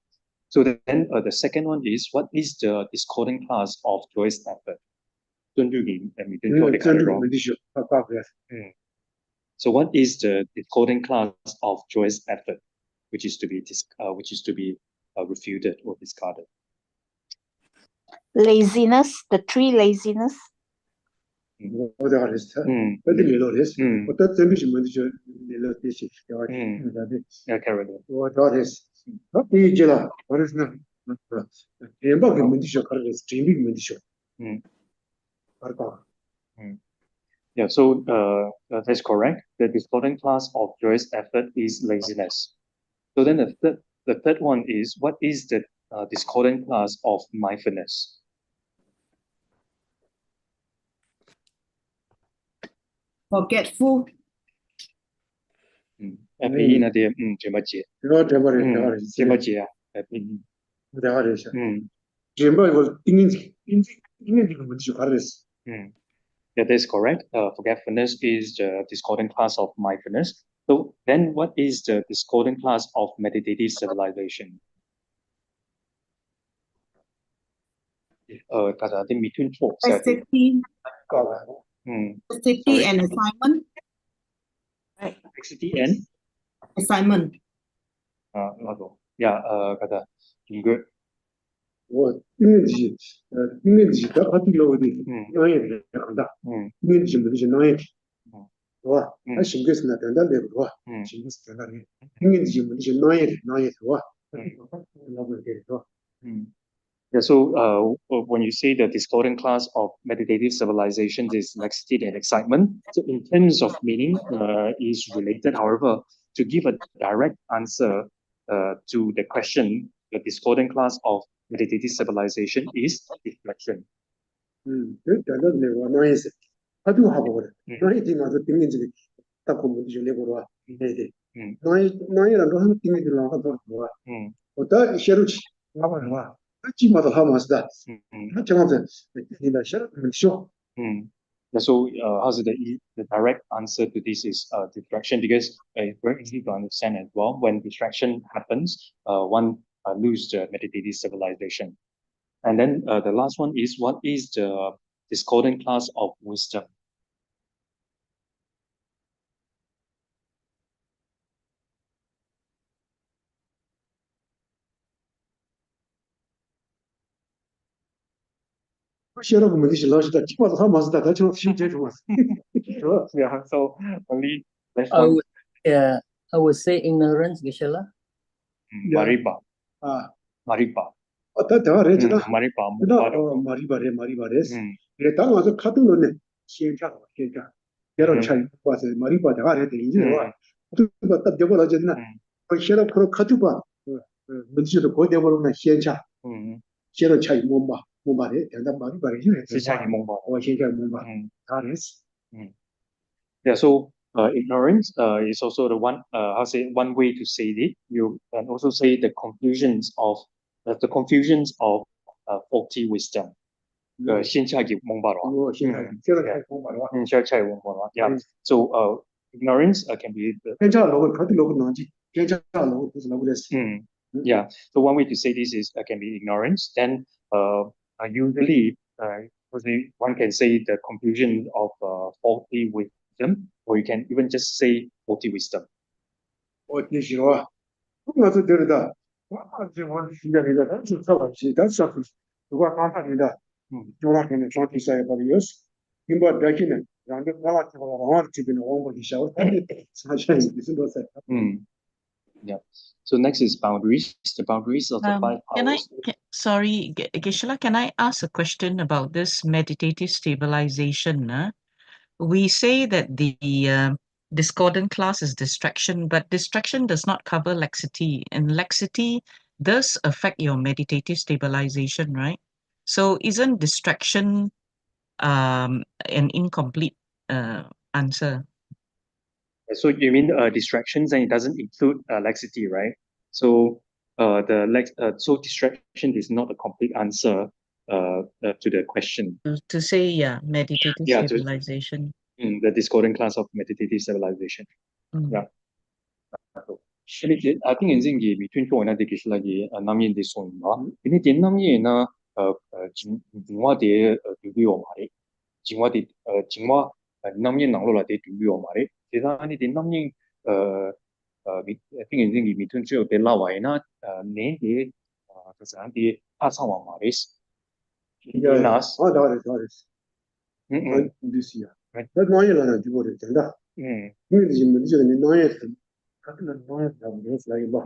So then the second one is, what is the discordant class of joyous effort? So what is the discordant class of joyous effort, which is to be refuted or discarded? Laziness, the three laziness. Yeah, Yeah, so that's correct. The discordant class of joyous effort is laziness. So then the third one is, what is the discordant class of mindfulness? Forgetful. Yeah, that's correct. Forgetfulness is the discordant class of mindfulness. So then what is the discordant class of meditative civilization? Safety. Safety and assignment. Safety and assignment. Yeah, good. 이미지 다 같은 경우도 영향이 간다. 이미지 뭐지 너의 와 신경쓰나 된다는데 와 신경쓰나 이미지 뭐지 너의 와 Yeah, so when you say the discordant class of meditative civilizations is laxity and excitement, so in terms of meaning, is related. However, to give a direct answer to the question, the discordant class of meditative civilization is distraction. 하고 그래. 너희 나도 띵인지 딱 보면 이제 내고로 해야 너희랑 너 하는 띵이들 나가 더 좋아. 어떤 셔루치 나만 와. 같이마다 하면서다. 정확히 이나 셔루는 쇼. So, the direct answer to this is distraction, because it's very easy to understand as well. When distraction happens, one loses the meditative civilization. And then the last one is, what is the discordant class of wisdom? 셔루는 뭐지? 러시다 집마다 하면서다 같이 진짜 좋아. Yeah, so only last I one. would say ignorance, Geshe-la. Maripa. Maripa. 다 그랬잖아. Maripa. 마리바레스. 그래 당와서 카드는 시행착. 여러 차이 봐서 마리바가 하는데 이제 와. 그거 딱 되버라졌나. 셔루 프로 카드바. 문제도 고대버로는 시행착. 셔루 차이 못 말해. 대단 마리바레 해. 시차이 못 봐. 시행착 못 봐. 다 그랬어. Yeah, so ignorance is also the one one way to say it. You can also say the confusions of faulty wisdom. 先차이 못 봐라. 시차이 못 봐라. Yeah. So ignorance can be yeah. So one way to say this is can be ignorance. Then usually one can say the confusion of faulty wisdom, or you can even just say faulty wisdom. 싫어. 그래서 들으다. 지금 시작이다. that's 누가 깜빡이다. 조라케는 조티사에 버리었어. 김바 다키는 양대 나와서 나와 집에는 온 거기 샤워. 사실 무슨 거세. Yeah. So next is boundaries. The boundaries of the five powers. Sorry, Geshe-la, can I ask a question about this meditative stabilization? We say that the discordant class is distraction, but distraction does not cover laxity, and laxity does affect your meditative stabilization, right? So isn't distraction an incomplete answer? So you mean distractions, and it doesn't include laxity, right? So so distraction is not a complete answer to the question. To say, yeah, meditative stabilization. The discordant class of meditative civilization. Yeah. I think in Zingi between two and a decade Nami de Sonba. In it, Nami na Jingwa de Dubio Mari. Jingwa de Jingwa Nami Nangola de Dubio Mari. Any the Nami I think in Zingi between two of the Lawaina, name the Kazanti Asawa Maris. Nas. that is. This year. But no year to go to Tenda. 지금 너의 같은 너의 담배스 라이 봐.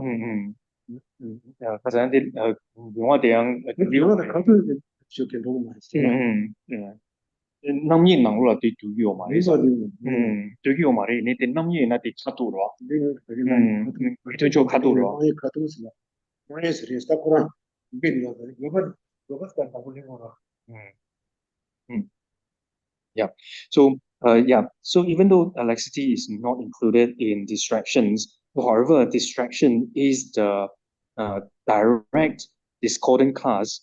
야, 가자한테 영화 대양 이거는 같은 지역에 너무 많지. 남이 나올라 돼 두기요 말이. 이거 두기요 말이 내 남이 나한테 차도로. 저 카도로. 너의 카도스라. 너의 스트레스 타고라. 이게 이거 다 보는 거라. Yeah. So So even though laxity is not included in distractions, however, distraction is the direct discordant class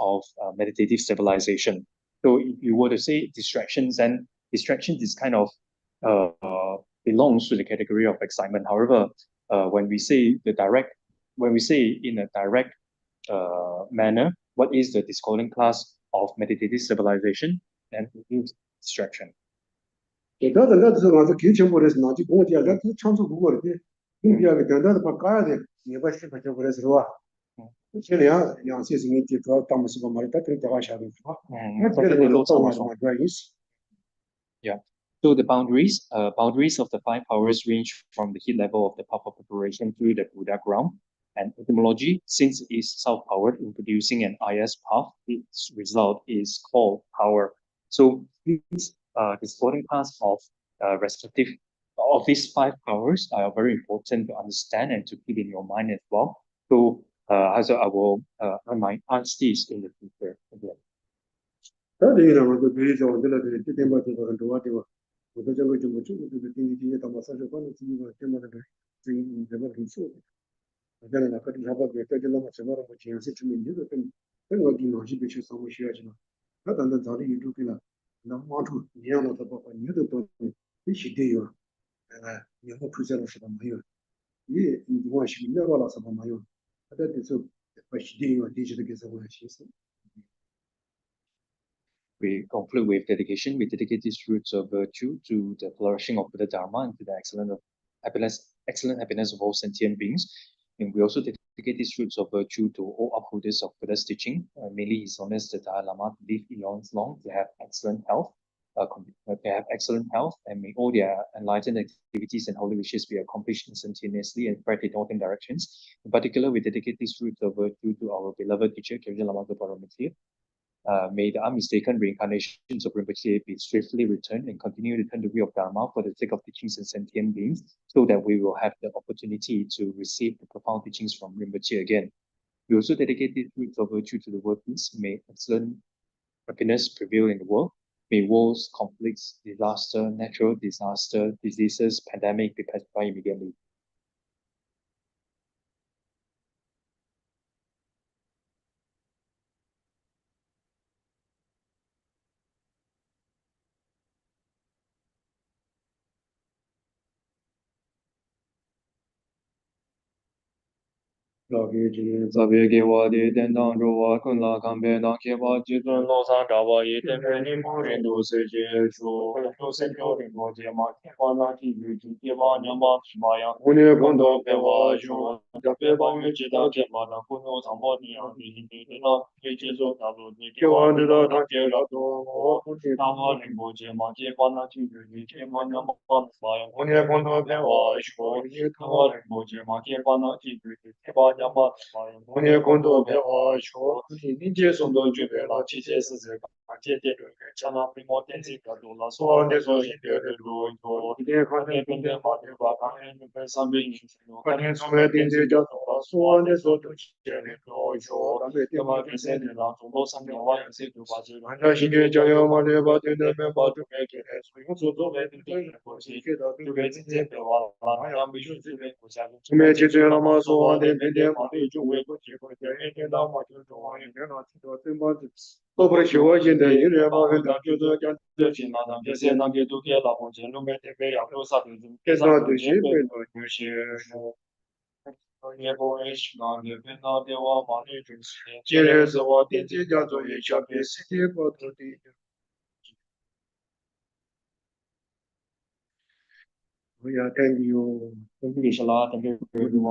of meditative stabilization. So if you were to say distractions, then distraction is kind of belongs to the category of excitement. However, when we say in a direct manner, what is the discordant class of meditative civilization? And includes distraction. 나도 가서 기침버려서 나지 공지야. 나도 참소 그거 이렇게 공지하게 된다도 바꿔야 돼. 내가 싶어져 그래서 와. 제가 양세승이 뒤로 담으시고 말했다. 그때 가셔야 돼. Yeah. So the boundaries of the 5 powers range from the heat level of the path of preparation to the Buddha ground. And etymology, since it is self-powered in producing an IS path, its result is called power. So these discordant class of respective of these 5 powers are very important to understand and to keep in your mind as well. So as I will I might ask this in the future again. We conclude with dedication. We dedicate these roots of virtue to the flourishing of Buddha Dharma and to the excellent happiness of all sentient beings. And we also dedicate these roots of virtue to all upholders of Buddha's teaching, mainly His Holiness the Dalai Lama, to live eons long, to have excellent health, and may all their enlightened activities and holy wishes be accomplished instantaneously and spread in all directions. In particular, we dedicate these roots of virtue to our beloved teacher, Kyojin Lama Paramithir. May the unmistaken reincarnations of Rinpoche be swiftly returned and continue to turn the wheel of Dharma for the sake of teachings and sentient beings, so that we will have the opportunity to receive the profound teachings from Rinpoche again. We also dedicate these roots of virtue to the world peace. May excellent happiness prevail in the world. May wars, conflicts, disaster, natural disaster, diseases, pandemic be pacified immediately. Zabye wa de den dang ro wa kun la kan be dang ke wa ji zun lo san da wa yi den pe ni mo ren do se je chu do se jo rin mo je ma ke wa na ti yu ji ke wa nyam ba chi ma yang hu ne kon do pe wa ju da pe ba yu ji da ke ma na ku no sang bo ni yang ni ni de na ke je zo da lo ni ke wa de da da ke la do wo ku ji da wa rin mo je ma ke wa na ti yu ji ke ma nyam ba chi ma yang hu ne kon do pe wa ju ni ka wa rin mo je ma ke wa na ti yu ji ke ba nyam ba我也共同陪我说，你接送都准备了，这些是这个，这点对，将来被我点这个多了，所有的所有的路，一点快点并且把这个当然就跟上面去，快点从来点这叫做了，所有的所有的这的路，咱们他妈跟谁的了，中国上面我也是就把这个，俺家现在就要嘛的把对的没把对没给的，所以我做做没对的，我是觉得对没直接给我了，俺家没有这边国家，没解决了嘛，所有的没点嘛的就为不结果，一天到晚就中央一天到提到这么的。我不是学我现在一人嘛，很大就是讲这些嘛，这些那些都给老公钱，都没得别样，都啥都是给啥都是别的有些说。也不会是那那边那边我嘛那种事，今日是我点这叫做一小别世界不同的。Oh yeah, thank you. Thank you, Vishala. Thank you, everyone.